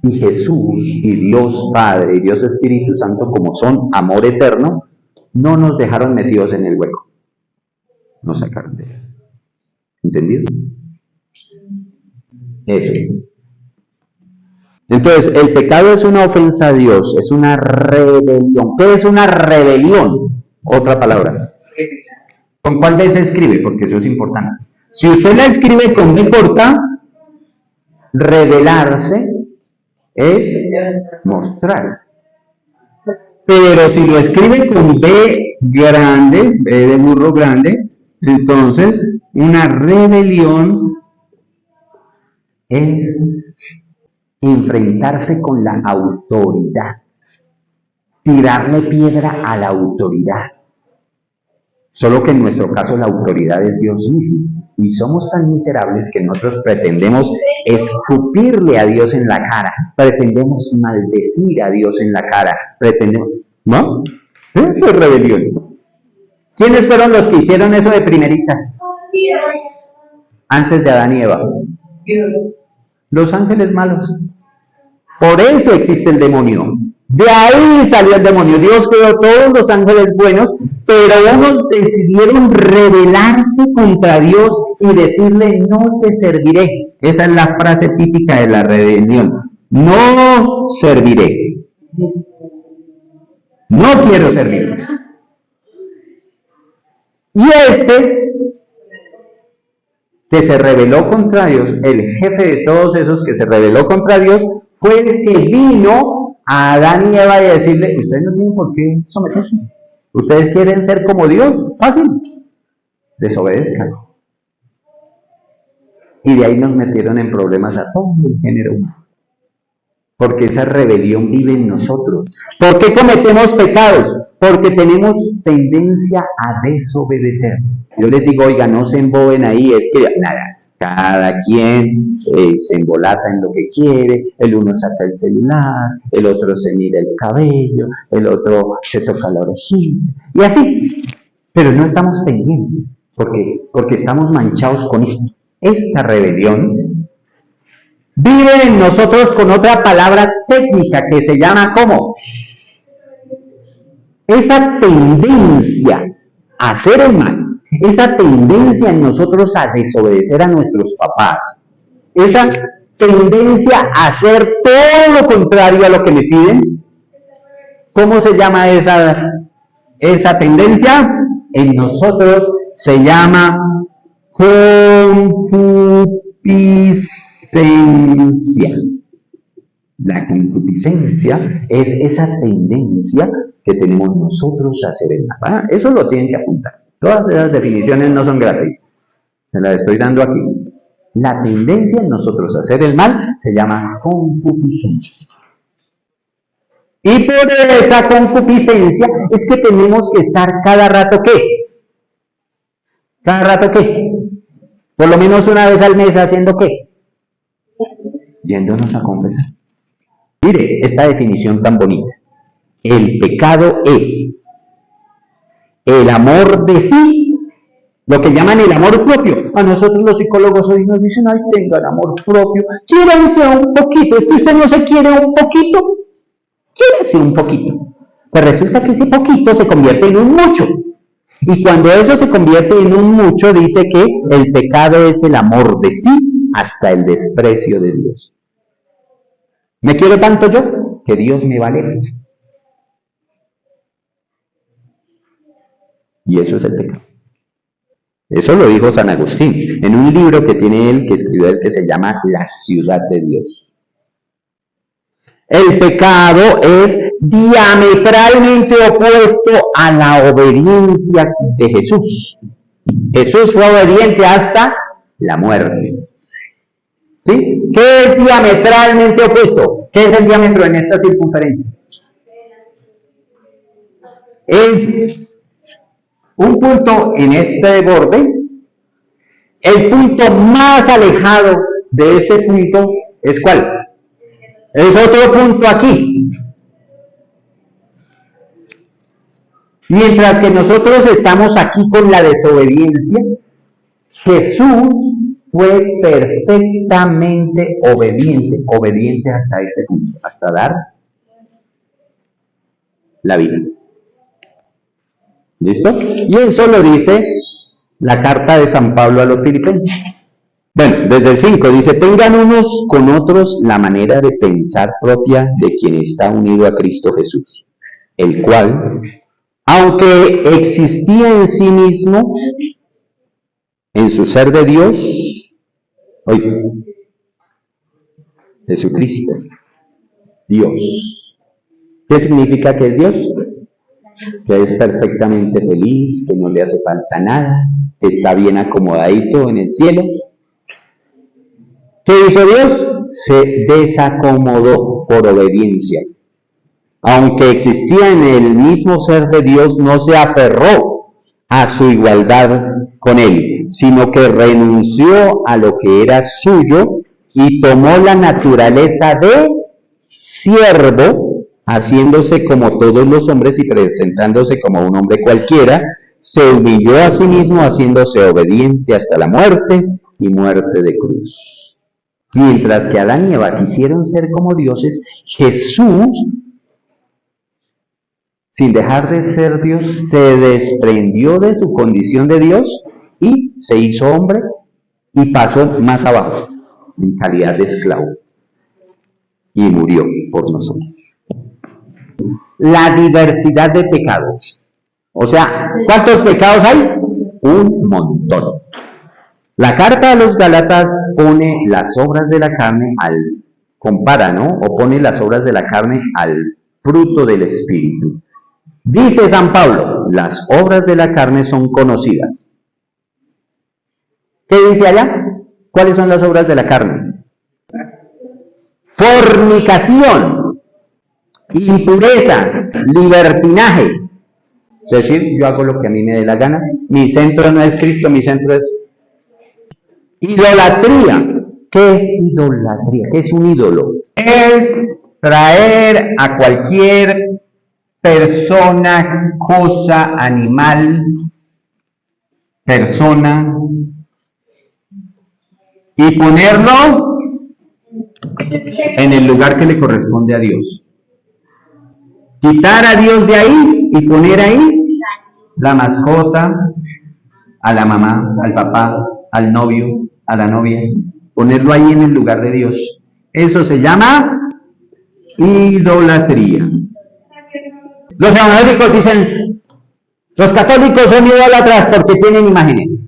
Y Jesús y Dios Padre y Dios Espíritu Santo, como son amor eterno, no nos dejaron metidos en el hueco. Nos sacaron de él. ¿Entendido? Eso es. Entonces, el pecado es una ofensa a Dios, es una rebelión. ¿Qué es una rebelión? Otra palabra. ¿Con cuál vez se escribe? Porque eso es importante. Si usted la escribe con B corta, rebelarse es mostrarse. Pero si lo escribe con B grande, B de burro grande, entonces una rebelión es enfrentarse con la autoridad, tirarle piedra a la autoridad. Solo que en nuestro caso la autoridad es Dios mismo. Y somos tan miserables que nosotros pretendemos escupirle a Dios en la cara, pretendemos maldecir a Dios en la cara, pretendemos... ¿No? Eso es rebelión. ¿Quiénes fueron los que hicieron eso de primeritas? Antes de Adán y Eva. Los ángeles malos. Por eso existe el demonio. De ahí salió el demonio. Dios creó todos los ángeles buenos, pero unos decidieron rebelarse contra Dios y decirle, no te serviré. Esa es la frase típica de la rebelión. No serviré. No quiero servir. Y que se rebeló contra Dios, el jefe de todos esos que se rebeló contra Dios, fue el que vino a Adán y Eva y a decirle, ustedes no tienen por qué someterse. Ustedes quieren ser como Dios, fácil. Desobedezcan. Y de ahí nos metieron en problemas a todo el género humano. Porque esa rebelión vive en nosotros. ¿Por qué cometemos pecados? Porque tenemos tendencia a desobedecer. Yo les digo, oiga, no se emboben ahí, es que nada, cada quien se embolata en lo que quiere, el uno saca el celular, el otro se mira el cabello, el otro se toca la orejita, y así. Pero no estamos pendientes, porque estamos manchados con esto. Esta rebelión vive en nosotros con otra palabra técnica que se llama ¿cómo? Esa tendencia a hacer el mal, esa tendencia en nosotros a desobedecer a nuestros papás, esa tendencia a hacer todo lo contrario a lo que me piden. ¿Cómo se llama esa tendencia? En nosotros se llama concupiscencia. La concupiscencia es esa tendencia que tenemos nosotros a hacer el mal. Eso lo tienen que apuntar. Todas esas definiciones no son gratis. Se las estoy dando aquí. La tendencia en nosotros a hacer el mal se llama concupiscencia. Y por esa concupiscencia es que tenemos que estar cada rato ¿qué? ¿Cada rato qué? Por lo menos una vez al mes haciendo ¿qué? Yéndonos a confesar. Mire esta definición tan bonita. El pecado es el amor de sí, lo que llaman el amor propio. A nosotros los psicólogos hoy nos dicen, ay, tengan amor propio, quiéranse un poquito. ¿Es que usted no se quiere un poquito? Quiéranse un poquito. Pues resulta que ese poquito se convierte en un mucho. Y cuando eso se convierte en un mucho, dice que el pecado es el amor de sí hasta el desprecio de Dios. ¿Me quiero tanto yo? Que Dios me vale. Y eso es el pecado. Eso lo dijo San Agustín en un libro que tiene él, que escribió él, que se llama La ciudad de Dios. El pecado es diametralmente opuesto a la obediencia de Jesús. Jesús fue obediente hasta la muerte. ¿Sí? ¿Qué es diametralmente opuesto? ¿Qué es el diámetro en esta circunferencia? Es un punto en este borde. El punto más alejado de ese punto es ¿cuál? Es otro punto aquí. Mientras que nosotros estamos aquí con la desobediencia, Jesús fue perfectamente obediente hasta ese punto, hasta dar la vida. ¿Listo? Y eso lo dice la carta de San Pablo a los Filipenses. Bueno, desde el 5 dice, tengan unos con otros la manera de pensar propia de quien está unido a Cristo Jesús, el cual, aunque existía en sí mismo, en su ser de Dios, oye, Jesucristo, Dios. ¿Qué significa que es Dios? Que es perfectamente feliz, que no le hace falta nada, que está bien acomodadito en el cielo. ¿Qué hizo Dios? Se desacomodó por obediencia. Aunque existía en el mismo ser de Dios, no se aferró a su igualdad con él, sino que renunció a lo que era suyo y tomó la naturaleza de siervo, haciéndose como todos los hombres y presentándose como un hombre cualquiera. Se humilló a sí mismo, haciéndose obediente hasta la muerte y muerte de cruz. Mientras que Adán y Eva quisieron ser como dioses, Jesús, sin dejar de ser Dios, se desprendió de su condición de Dios y se hizo hombre y pasó más abajo, en calidad de esclavo, y murió por nosotros. La diversidad de pecados. O sea, ¿cuántos pecados hay? Un montón. La carta a los Gálatas pone las obras de la carne compara, ¿no? O pone las obras de la carne al fruto del Espíritu. Dice San Pablo, las obras de la carne son conocidas. ¿Qué dice allá? ¿Cuáles son las obras de la carne? Fornicación, impureza, libertinaje. Es decir, yo hago lo que a mí me dé la gana. Mi centro no es Cristo, mi centro es idolatría. ¿Qué es idolatría? ¿Qué es un ídolo? Es traer a cualquier persona, cosa, animal, persona, y ponerlo en el lugar que le corresponde a Dios. Quitar a Dios de ahí y poner ahí la mascota, a la mamá, al papá, al novio, a la novia, ponerlo ahí en el lugar de Dios. Eso se llama idolatría. Los evangélicos dicen, los católicos son idólatras porque tienen imágenes.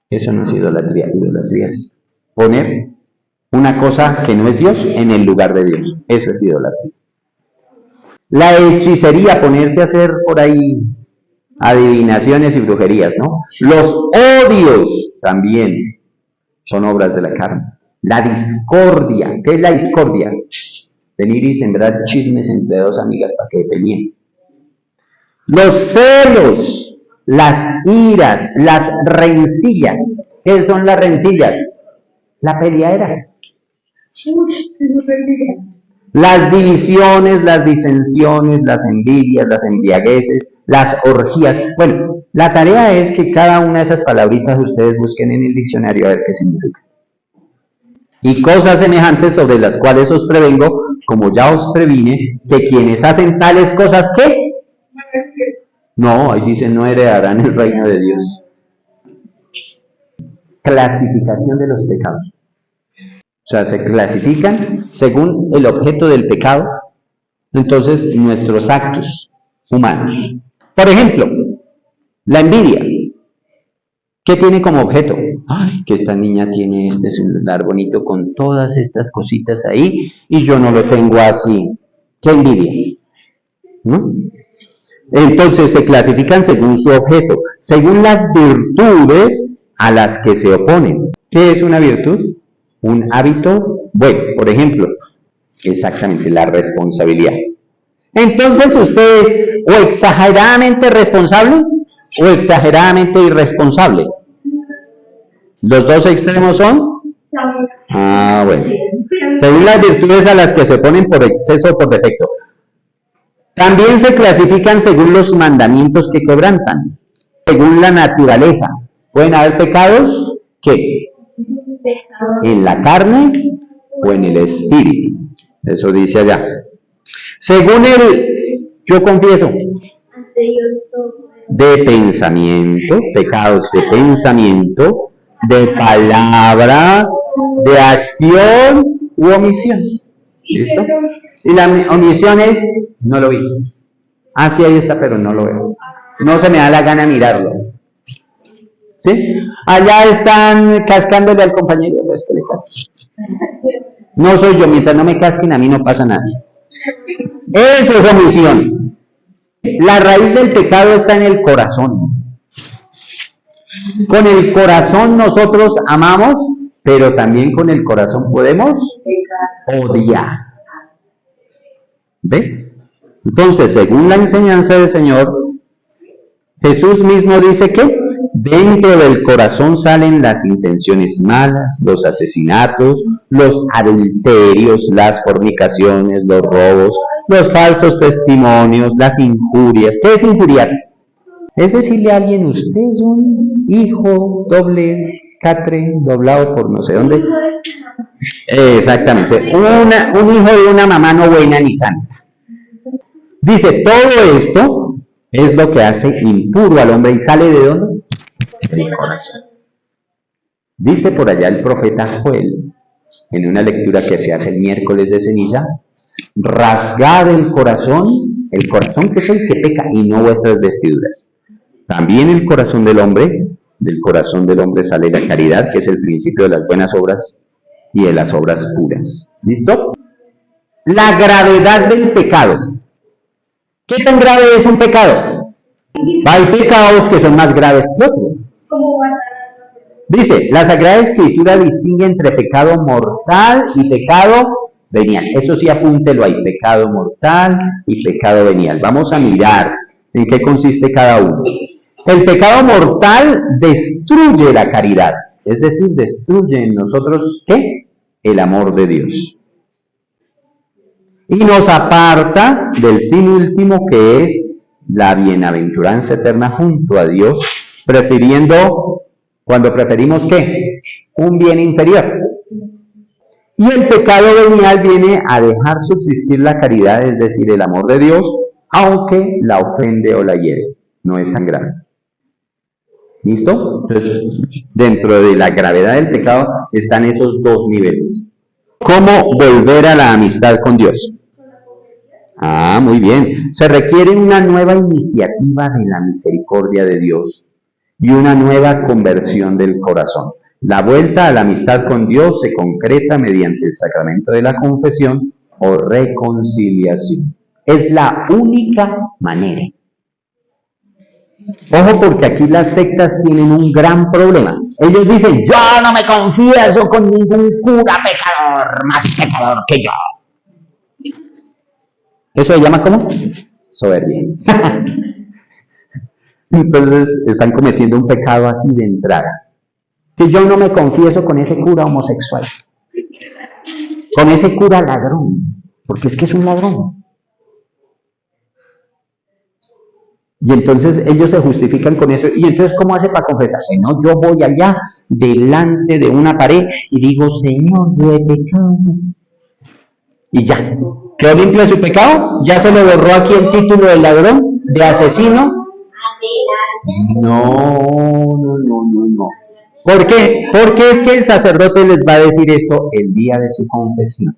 Eso no es idolatría. Idolatría es poner una cosa que no es Dios en el lugar de Dios. Eso es idolatría. La hechicería, ponerse a hacer por ahí adivinaciones y brujerías, ¿no? Los odios también son obras de la carne. La discordia, ¿qué es la discordia? Venir y sembrar chismes entre dos amigas para que peleen. Los celos, las iras, las rencillas. ¿Qué son las rencillas? La peleadera. Las divisiones, las disensiones, las envidias, las embriagueces, las orgías. Bueno, la tarea es que cada una de esas palabritas ustedes busquen en el diccionario a ver qué significa. Y cosas semejantes sobre las cuales os prevengo, como ya os previne, que quienes hacen tales cosas, ¿qué? No, ahí dice, no heredarán el reino de Dios. Clasificación de los pecados. O sea, se clasifican según el objeto del pecado, entonces nuestros actos humanos. Por ejemplo, la envidia. ¿Qué tiene como objeto? Ay, que esta niña tiene este celular bonito con todas estas cositas ahí y yo no lo tengo así. ¿Qué envidia? ¿No? Entonces se clasifican según su objeto, según las virtudes a las que se oponen. ¿Qué es una virtud? Un hábito bueno, por ejemplo, exactamente la responsabilidad. Entonces usted es o exageradamente responsable o exageradamente irresponsable. ¿Los dos extremos son? Bueno. Según las virtudes a las que se oponen por exceso o por defecto. También se clasifican según los mandamientos que quebrantan, según la naturaleza. ¿Pueden haber pecados? ¿Qué? ¿En la carne o en el espíritu? Eso dice allá. Según yo confieso, de pensamiento, pecados de pensamiento, de palabra, de acción u omisión. ¿Listo? Y la omisión es, no lo vi. Ah, sí, ahí está, pero no lo veo. No se me da la gana mirarlo. ¿Sí? Allá están cascándole al compañero, es que le casquen. No soy yo, mientras no me casquen a mí no pasa nada. Eso es omisión. La raíz del pecado está en el corazón. Con el corazón nosotros amamos, pero también con el corazón podemos odiar. ¿Ve? Entonces, según la enseñanza del Señor, Jesús mismo dice que dentro del corazón salen las intenciones malas, los asesinatos, los adulterios, las fornicaciones, los robos, los falsos testimonios, las injurias. ¿Qué es injuriar? Es decirle a alguien, usted es un hijo doble catre, doblado por no sé dónde. Exactamente, un hijo de una mamá no buena ni santa. Dice, todo esto es lo que hace impuro al hombre y sale ¿de dónde? Del corazón. Dice por allá el profeta Joel, en una lectura que se hace el miércoles de ceniza, rasgad el corazón que es el que peca y no vuestras vestiduras. También el corazón del hombre sale la caridad, que es el principio de las buenas obras y de las obras puras. ¿Listo? La gravedad del pecado. ¿Qué tan grave es un pecado? Hay pecados que son más graves que otros. Dice, la Sagrada Escritura distingue entre pecado mortal y pecado venial. Eso sí, apúntelo ahí, pecado mortal y pecado venial. Vamos a mirar en qué consiste cada uno. El pecado mortal destruye la caridad, es decir, destruye en nosotros, ¿qué? El amor de Dios. Y nos aparta del fin último, que es la bienaventuranza eterna junto a Dios, cuando preferimos, ¿qué? Un bien inferior. Y el pecado venial viene a dejar subsistir la caridad, es decir, el amor de Dios, aunque la ofende o la hiere. No es tan grave. ¿Listo? Entonces, dentro de la gravedad del pecado están esos dos niveles. ¿Cómo volver a la amistad con Dios? Muy bien. Se requiere una nueva iniciativa de la misericordia de Dios y una nueva conversión del corazón. La vuelta a la amistad con Dios se concreta mediante el sacramento de la confesión o reconciliación. Es la única manera. Ojo, porque aquí las sectas tienen un gran problema. Ellos dicen, yo no me confieso con ningún cura pecador, más pecador que yo. ¿Eso se llama cómo? Soberbia. Entonces están cometiendo un pecado así de entrada. Que yo no me confieso con ese cura homosexual, con ese cura ladrón, porque es que es un ladrón. Y entonces ellos se justifican con eso. ¿Y entonces cómo hace para confesarse? No, yo voy allá delante de una pared y digo, Señor, yo he pecado. Y ya. ¿Quedó limpio de su pecado? ¿Ya se le borró aquí el título de ladrón, de asesino? No. ¿Por qué? Porque es que el sacerdote les va a decir esto el día de su confesión.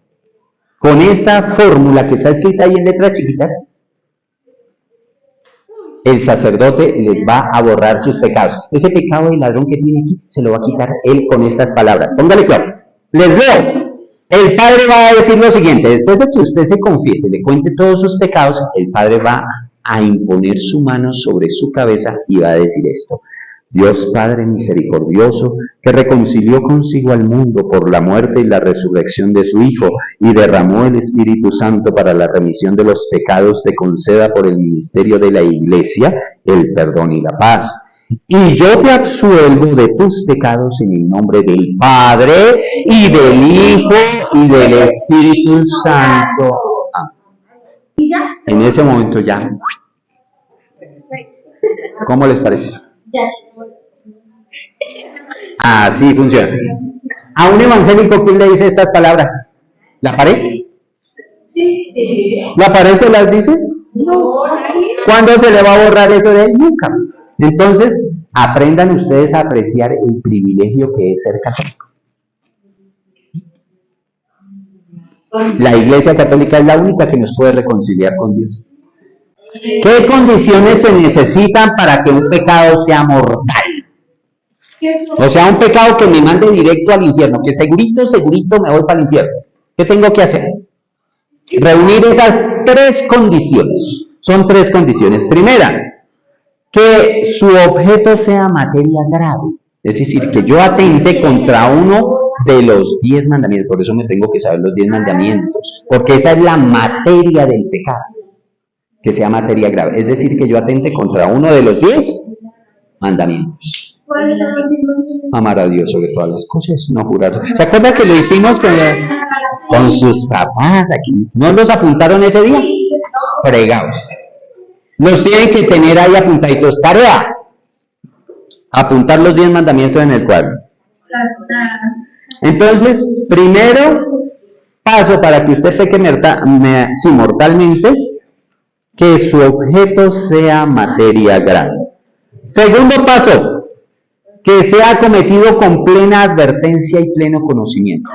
Con esta fórmula que está escrita ahí en letras chiquitas, el sacerdote les va a borrar sus pecados. Ese pecado del ladrón que tiene aquí, se lo va a quitar él con estas palabras. Póngale claro. Les leo. El Padre va a decir lo siguiente. Después de que usted se confiese, le cuente todos sus pecados, el Padre va a imponer su mano sobre su cabeza y va a decir esto. Dios Padre misericordioso, que reconcilió consigo al mundo por la muerte y la resurrección de su Hijo y derramó el Espíritu Santo para la remisión de los pecados, te conceda por el ministerio de la Iglesia el perdón y la paz. Y yo te absuelvo de tus pecados en el nombre del Padre y del Hijo y del Espíritu Santo. En ese momento ya. ¿Cómo les parece? Así funciona. A un evangélico, ¿quién le dice estas palabras? ¿La pared? ¿La pared se las dice? ¿Cuándo se le va a borrar eso de él? Nunca. Entonces, aprendan ustedes a apreciar el privilegio que es ser católico. La Iglesia Católica es la única que nos puede reconciliar con Dios. ¿Qué condiciones se necesitan para que un pecado sea mortal? O sea, un pecado que me mande directo al infierno, que segurito me voy para el infierno. ¿Qué tengo que hacer? Reunir esas tres condiciones. Son tres condiciones. Primera, que su objeto sea materia grave. Es decir, que yo atente contra uno de los 10 mandamientos. Por eso me tengo que saber los 10 mandamientos. Porque esa es la materia del pecado. Que sea materia grave. Es decir, que yo atente contra uno de los 10 mandamientos. Amar a Dios sobre todas las cosas, no jurar. ¿Se acuerda que lo hicimos con sus papás aquí? ¿No los apuntaron ese día? Fregados. Los tienen que tener ahí apuntaditos. Tarea. Apuntar los 10 mandamientos en el cuadro. Entonces, primero paso para que usted peque mortalmente, que su objeto sea materia grave. Segundo paso, que sea cometido con plena advertencia y pleno conocimiento.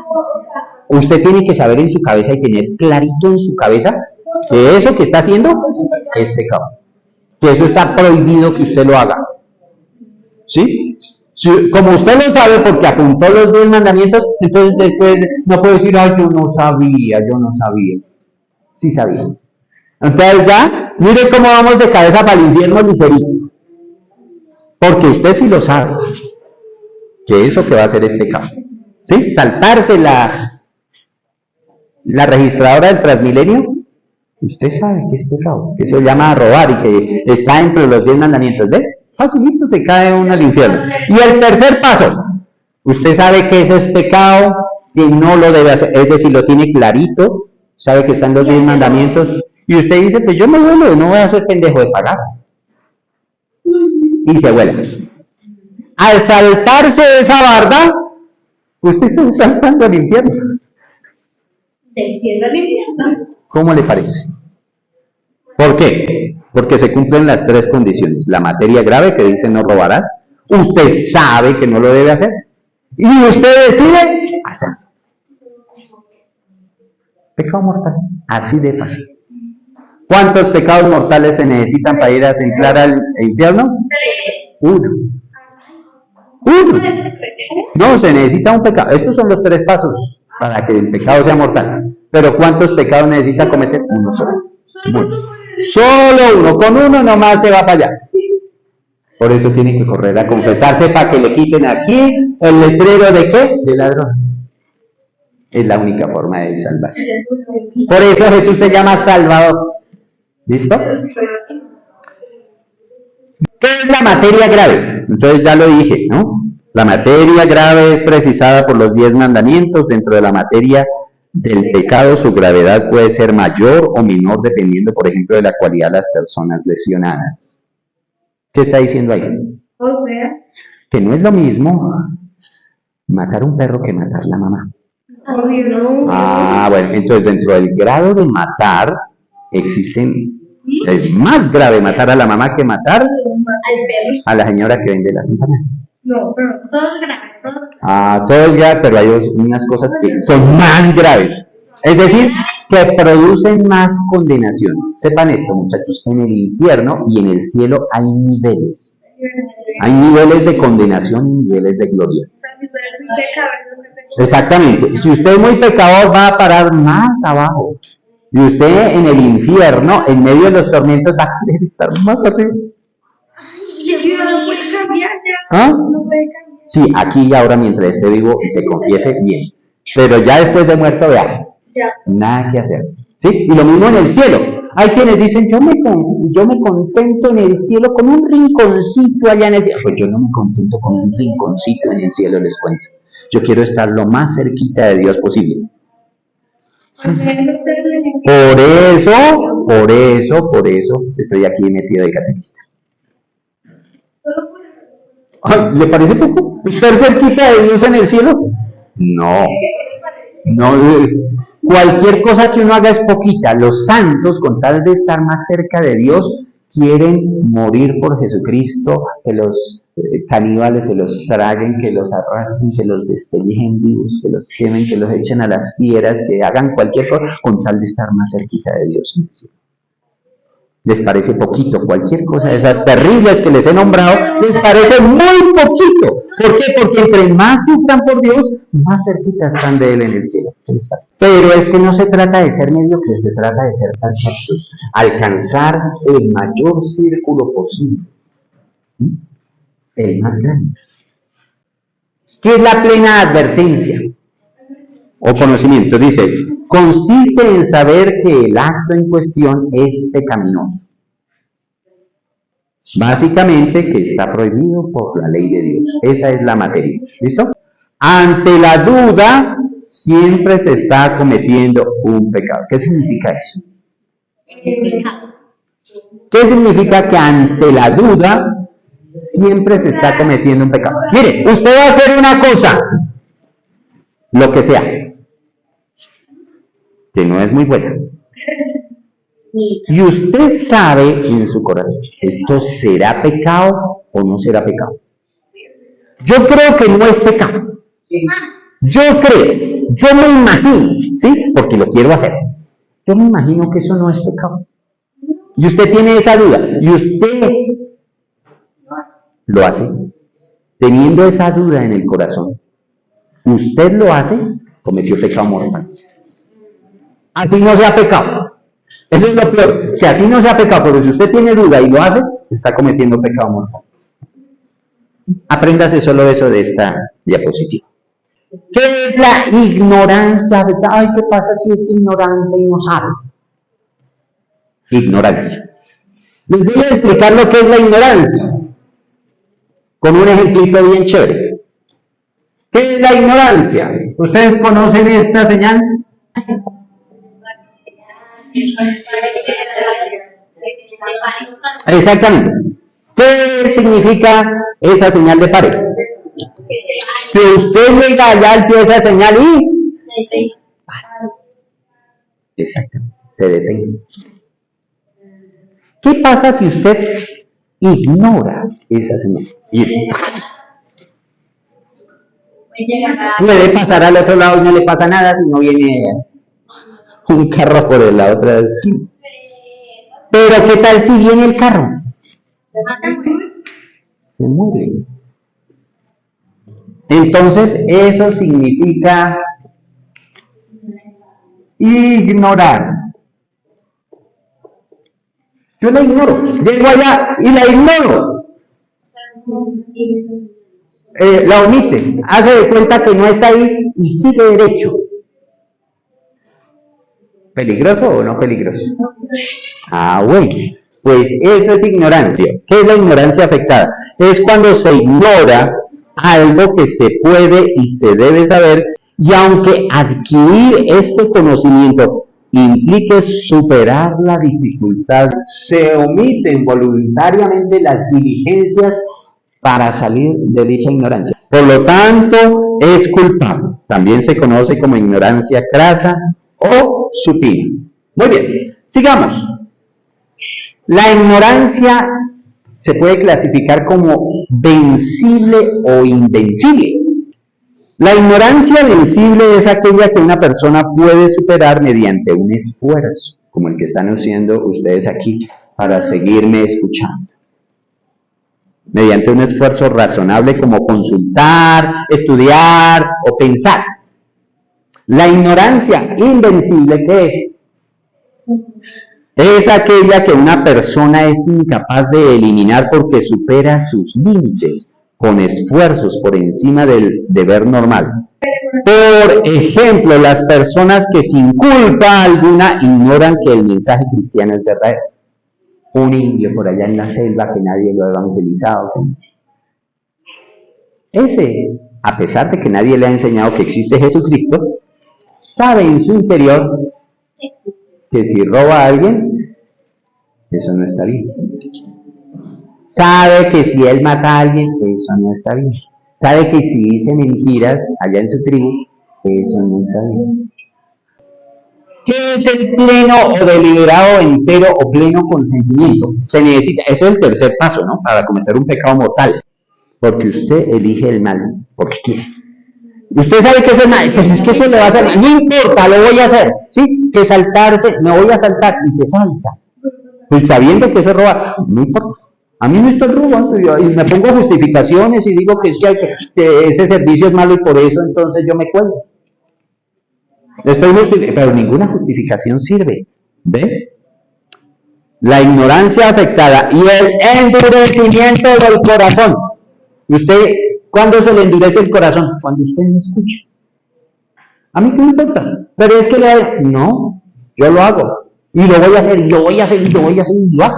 Usted tiene que saber en su cabeza y tener clarito en su cabeza que eso que está haciendo es pecado. Que eso está prohibido que usted lo haga. ¿Sí? Como usted lo sabe porque apuntó los 10 mandamientos, entonces después no puede decir, ay, yo no sabía. Sí sabía. Entonces ya, mire cómo vamos de cabeza para el infierno ligerito. Porque usted sí lo sabe, que eso que va a hacer es pecado. ¿Sí? Saltarse la registradora del Transmilenio, usted sabe que es pecado, que se llama robar y que está entre los 10 mandamientos. ¿Ve? Facilito se cae uno al infierno. Y el tercer paso, usted sabe que ese es pecado, que no lo debe hacer, es decir, lo tiene clarito, sabe que están los 10 mandamientos, y usted dice, pues yo me vuelo, no voy a ser pendejo de pagar. Y se vuelve. Al saltarse esa barda, usted está saltando al infierno. ¿Cómo le parece? ¿Por qué? Porque se cumplen las tres condiciones. La materia grave que dice no robarás, usted sabe que no lo debe hacer, y usted decide hacerlo. Pecado mortal, así de fácil. ¿Cuántos pecados mortales se necesitan para ir a entrar al infierno? Uno. No, se necesita un pecado. Estos son los tres pasos para que el pecado sea mortal. Pero ¿cuántos pecados necesita cometer? Uno solo. Bueno, solo uno. Con uno nomás se va para allá. Por eso tiene que correr a confesarse para que le quiten aquí el letrero de ¿qué? De ladrón. Es la única forma de salvarse. Por eso Jesús se llama Salvador. ¿Listo? ¿Qué es la materia grave? Entonces ya lo dije, ¿no? La materia grave es precisada por los 10 mandamientos. Dentro de la materia del pecado, su gravedad puede ser mayor o menor dependiendo, por ejemplo, de la cualidad de las personas lesionadas. ¿Qué está diciendo ahí? O sea, Que no es lo mismo matar un perro que matar la mamá. no. Ah, bueno, entonces dentro del grado de matar es más grave matar a la mamá que matar Al perro. a la señora que vende las empanadas. No, pero todo es grave, todo es grave. Ah, todo es grave, pero hay unas cosas que son más graves. Es decir, que producen más condenación. Sepan esto, muchachos, en el infierno y en el cielo hay niveles. Hay niveles de condenación y niveles de gloria. Exactamente. Si usted es muy pecador, va a parar más abajo. Y usted en el infierno, en medio de los tormentos, va a querer estar más arriba. Y el Dios no puede cambiar ya. ¿Ah? No puede cambiar. Sí, aquí y ahora mientras esté vivo y se confiese bien. Pero ya después de muerto, vea, Ya. nada que hacer. ¿Sí? Y lo mismo en el cielo. Hay quienes dicen, yo me contento en el cielo con un rinconcito allá en el cielo. Pues yo no me contento con un rinconcito en el cielo, les cuento. Yo quiero estar lo más cerquita de Dios posible. Por eso estoy aquí metido de catequista. Ay, ¿le parece poco? ¿Estar cerquita de Dios en el cielo? No. Cualquier cosa que uno haga es poquita. Los santos, con tal de estar más cerca de Dios, quieren morir por Jesucristo, que los caníbales se los traguen, que los arrastren, que los despellejen vivos, que los quemen, que los echen a las fieras, que hagan cualquier cosa, con tal de estar más cerquita de Dios. Les parece poquito, cualquier cosa de esas terribles que les he nombrado, les parece muy poquito. ¿Por qué? Porque entre más sufran por Dios, más cerquita están de Él en el cielo. Pero es que no se trata de ser mediocres, se trata de ser perfectos, alcanzar el mayor círculo posible, el más grande. ¿Qué es la plena advertencia o conocimiento? Dice, consiste en saber que el acto en cuestión es pecaminoso. Básicamente que está prohibido por la ley de Dios. Esa es la materia. ¿Listo? Ante la duda, siempre se está cometiendo un pecado. ¿Qué significa eso? ¿Qué significa que ante la duda siempre se está cometiendo un pecado? Mire, usted va a hacer una cosa, lo que sea, que no es muy buena. Y usted sabe en su corazón, ¿esto será pecado o no será pecado? Yo creo que no es pecado. Yo me imagino, ¿sí? Porque lo quiero hacer. Yo me imagino que eso no es pecado. Y usted tiene esa duda. Y usted lo hace. Teniendo esa duda en el corazón, usted lo hace, cometió pecado mortal. Así no sea pecado. Eso es lo peor, que así no sea pecado, pero si usted tiene duda y lo hace, está cometiendo pecado mortal. Apréndase solo eso de esta diapositiva. ¿Qué es la ignorancia? Ay, ¿qué pasa si es ignorante y no sabe? Ignorancia. Les voy a explicar lo que es la ignorancia, con un ejemplito bien chévere. ¿Qué es la ignorancia? ¿Ustedes conocen esta señal? Exactamente. ¿Qué significa esa señal de pared? Que usted llega allá al pie de esa señal y... Exactamente, se detiene. ¿Qué pasa si usted ignora esa señal? Puede pasar al otro lado y no le pasa nada si no viene un carro por la otra esquina. Pero ¿qué tal si viene el carro? Se muere. Entonces eso significa ignorar. Yo la ignoro. Llego allá y la ignoro. La omite. Hace de cuenta que no está ahí y sigue derecho. ¿Peligroso o no peligroso? Ah, bueno, pues eso es ignorancia. ¿Qué es la ignorancia afectada? Es cuando se ignora algo que se puede y se debe saber Y aunque adquirir este conocimiento implique superar la dificultad, se omiten voluntariamente las diligencias para salir de dicha ignorancia. Por lo tanto, es culpable. También se conoce como ignorancia crasa o sutil. Muy bien, sigamos. La ignorancia se puede clasificar como vencible o invencible. La ignorancia vencible es aquella que una persona puede superar mediante un esfuerzo, como el que están haciendo ustedes aquí para seguirme escuchando. Mediante un esfuerzo razonable como consultar, estudiar o pensar. La ignorancia invencible, ¿qué es? Es aquella que una persona es incapaz de eliminar porque supera sus límites con esfuerzos por encima del deber normal. Por ejemplo, las personas que sin culpa alguna ignoran que el mensaje cristiano es verdadero. Un indio por allá en la selva que nadie lo ha evangelizado. Ese, a pesar de que nadie le ha enseñado que existe Jesucristo, sabe en su interior que si roba a alguien, eso no está bien. Sabe que si él mata a alguien, eso no está bien. Sabe que si dice mentiras allá en su tribu, eso no está bien. ¿Qué es el pleno o deliberado, entero o pleno consentimiento? Se necesita, ese es el tercer paso, ¿no? Para cometer un pecado mortal. Porque usted elige el mal, porque quiere. Usted sabe que es el mal, pues es que eso le va a hacer mal. No importa, lo voy a hacer. ¿Sí? Que saltarse, me voy a saltar y se salta. Pues sabiendo que eso es robar, no importa. A mí me estoy robando y me pongo justificaciones y digo que es que ese servicio es malo y por eso entonces yo me cuelgo. Pero ninguna justificación sirve. ¿Ve? La ignorancia afectada y el endurecimiento del corazón. ¿Usted cuándo se le endurece el corazón? Cuando usted no escucha. A mí qué me importa. Pero es que no, yo lo hago. Y lo voy a hacer, y lo voy a hacer, y lo voy a hacer, y lo hago.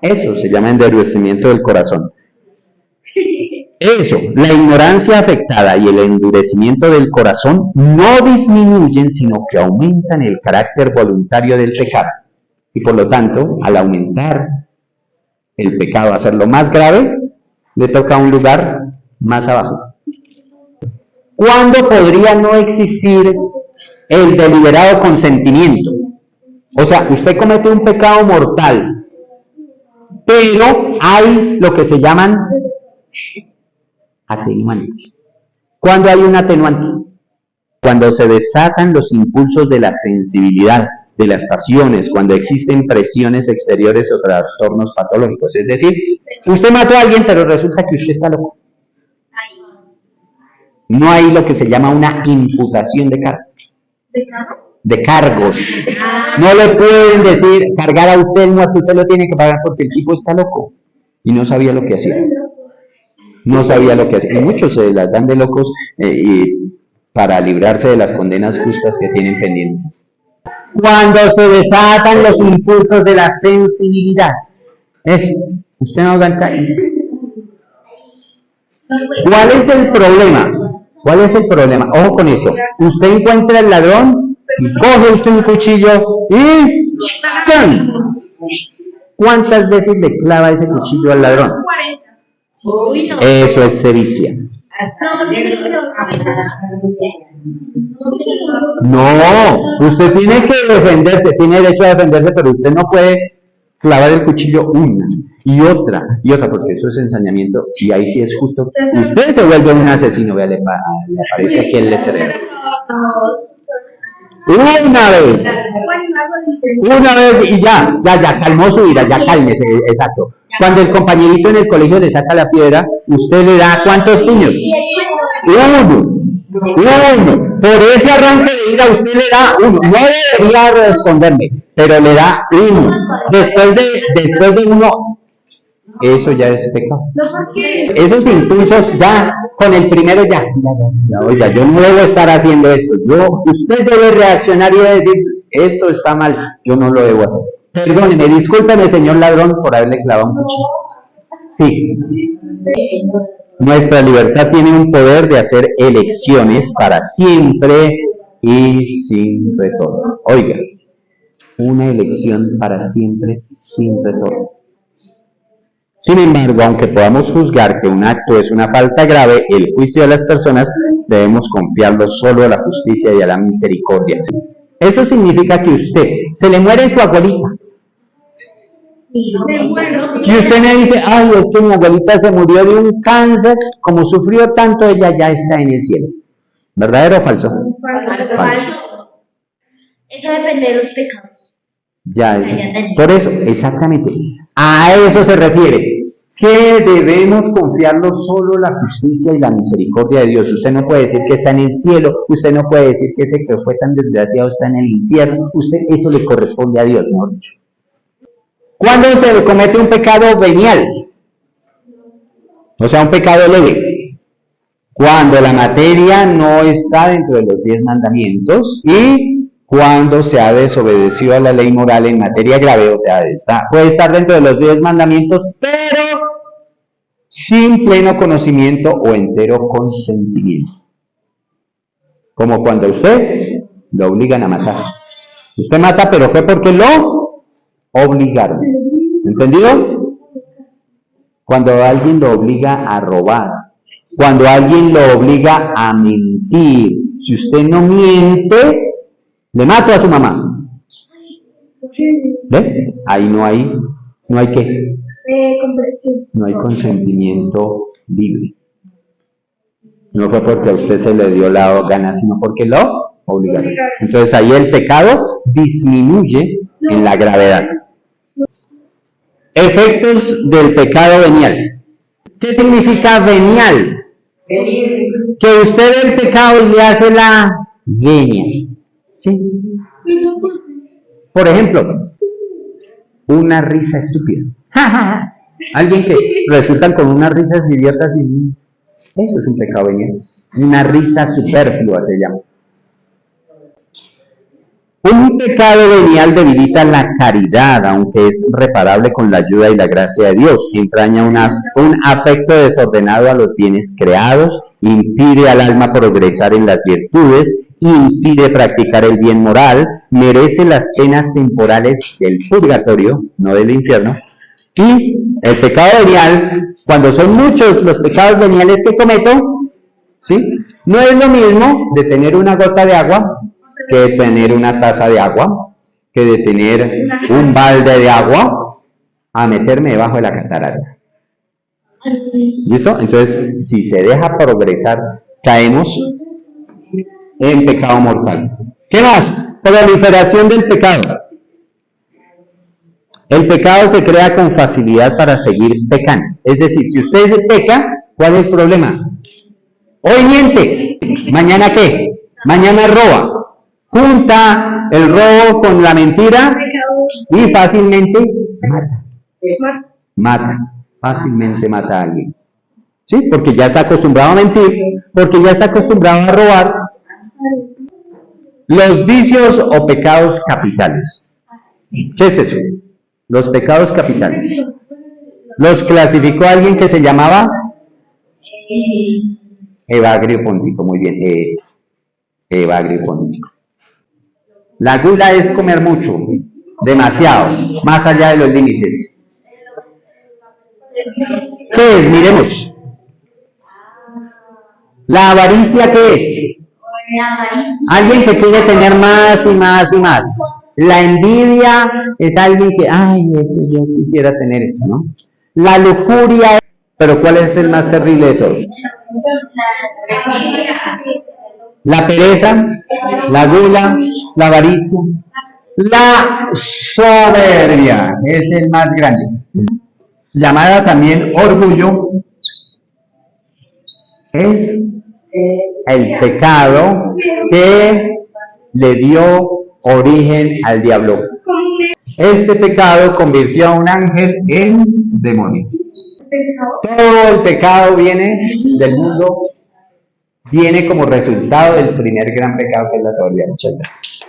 Eso se llama endurecimiento del corazón. Eso, la ignorancia afectada y el endurecimiento del corazón no disminuyen, sino que aumentan el carácter voluntario del pecado. Y por lo tanto, al aumentar el pecado, hacerlo más grave, le toca un lugar más abajo. ¿Cuándo podría no existir el deliberado consentimiento? O sea, usted comete un pecado mortal, pero hay lo que se llaman atenuantes. ¿Cuándo hay un atenuante? Cuando se desatan los impulsos de la sensibilidad, de las pasiones, cuando existen presiones exteriores o trastornos patológicos. Es decir, usted mató a alguien, pero resulta que usted está loco. No hay lo que se llama una imputación de cargos. De cargos. No le pueden decir, cargar a usted el muerto, usted lo tiene que pagar porque el tipo está loco. Y no sabía lo que hacía. No sabía lo que hacía. Y muchos se las dan de locos para librarse de las condenas justas que tienen pendientes. Cuando se desatan los impulsos de la sensibilidad. Usted no aguanta. ¿Cuál es el problema? ¿Cuál es el problema? Ojo con esto. Usted encuentra al ladrón, coge usted un cuchillo y ¡can! ¿Cuántas veces le clava ese cuchillo al ladrón? Eso es sevicia. No, usted tiene que defenderse, tiene derecho a defenderse, pero usted no puede clavar el cuchillo una y otra, porque eso es ensañamiento, y ahí sí es justo. Usted se vuelve un asesino, vea, le aparece aquí el letrero. Una vez y ya calmó su ira, ya cálmese, exacto. Cuando el compañerito en el colegio le saca la piedra, usted le da ¿cuántos puños? Uno. Por ese arranque de ira usted le da uno. No debería responderme, pero le da uno. Después de uno, eso ya es pecado. Esos impulsos ya, con el primero ya, oiga, yo no debo estar haciendo esto. Usted debe reaccionar y decir, esto está mal, yo no lo debo hacer. Perdóneme, discúlpeme, señor ladrón, por haberle clavado un cuchillo. Sí. Nuestra libertad tiene un poder de hacer elecciones para siempre y sin retorno. Oiga, una elección para siempre sin retorno. Sin embargo, aunque podamos juzgar que un acto es una falta grave, el juicio de las personas debemos confiarlo solo a la justicia y a la misericordia. Eso significa que usted se le muere su abuelita. Y usted me dice, ay, es que mi abuelita se murió de un cáncer, como sufrió tanto, ella ya está en el cielo. ¿Verdadero o falso? Falso. Eso depende de los pecados. Ya, eso. Por eso, exactamente. A eso se refiere. Que debemos confiarlo solo la justicia y la misericordia de Dios. Usted no puede decir que está en el cielo, usted no puede decir que ese que fue tan desgraciado está en el infierno. Usted, eso le corresponde a Dios, mejor dicho. ¿Cuándo se comete un pecado venial? O sea, un pecado leve. Cuando la materia no está dentro de los 10 mandamientos y cuando se ha desobedecido a la ley moral en materia grave, o sea, puede estar dentro de los 10 mandamientos, pero sin pleno conocimiento o entero consentimiento. Como cuando a usted lo obligan a matar. Usted mata, pero fue porque lo obligaron. ¿Entendido? Cuando alguien lo obliga a robar, cuando alguien lo obliga a mentir, si usted no miente, le mato a su mamá. ¿Ve? Ahí no hay qué. No hay consentimiento libre. No fue porque a usted se le dio la gana, sino porque lo obligaron. Entonces ahí el pecado disminuye en la gravedad. Efectos del pecado venial. ¿Qué significa venial? Que usted ve el pecado y le hace la leña. ¿Sí? Por ejemplo, una risa estúpida. Alguien que resultan con unas risas idiotas y eso es un pecado venial. Una risa superflua se llama. Un pecado venial debilita la caridad, aunque es reparable con la ayuda y la gracia de Dios. Entraña un afecto desordenado a los bienes creados, impide al alma progresar en las virtudes, impide practicar el bien moral, merece las penas temporales del purgatorio, no del infierno. Y el pecado venial, cuando son muchos los pecados veniales que cometo, ¿sí? No es lo mismo de tener una gota de agua que de tener una taza de agua, que de tener un balde de agua, a meterme debajo de la catarata. ¿Listo? Entonces, si se deja progresar, caemos en pecado mortal. ¿Qué más? Proliferación del pecado. El pecado se crea con facilidad para seguir pecando. Es decir, si usted se peca, ¿cuál es el problema? Hoy miente, mañana ¿qué? Mañana roba. Junta el robo con la mentira y fácilmente mata. Fácilmente mata a alguien. ¿Sí? Porque ya está acostumbrado a mentir, porque ya está acostumbrado a robar. Los vicios o pecados capitales. ¿Qué es eso? Los pecados capitales. Los clasificó alguien que se llamaba Evagrio Póntico. Muy bien, Evagrio Póntico. La gula es comer mucho, demasiado, más allá de los límites. ¿Qué es? Miremos. ¿La avaricia qué es? Alguien que quiere tener más y más y más. La envidia es alguien que, ay, eso yo quisiera tener eso, ¿no? La lujuria, pero ¿cuál es el más terrible de todos? La pereza, la gula, la avaricia, la soberbia es el más grande, llamada también orgullo, es el pecado que le dio origen al diablo. Este pecado convirtió a un ángel en demonio. Todo el pecado viene del mundo, viene como resultado del primer gran pecado que es la soberbia. Muchas gracias.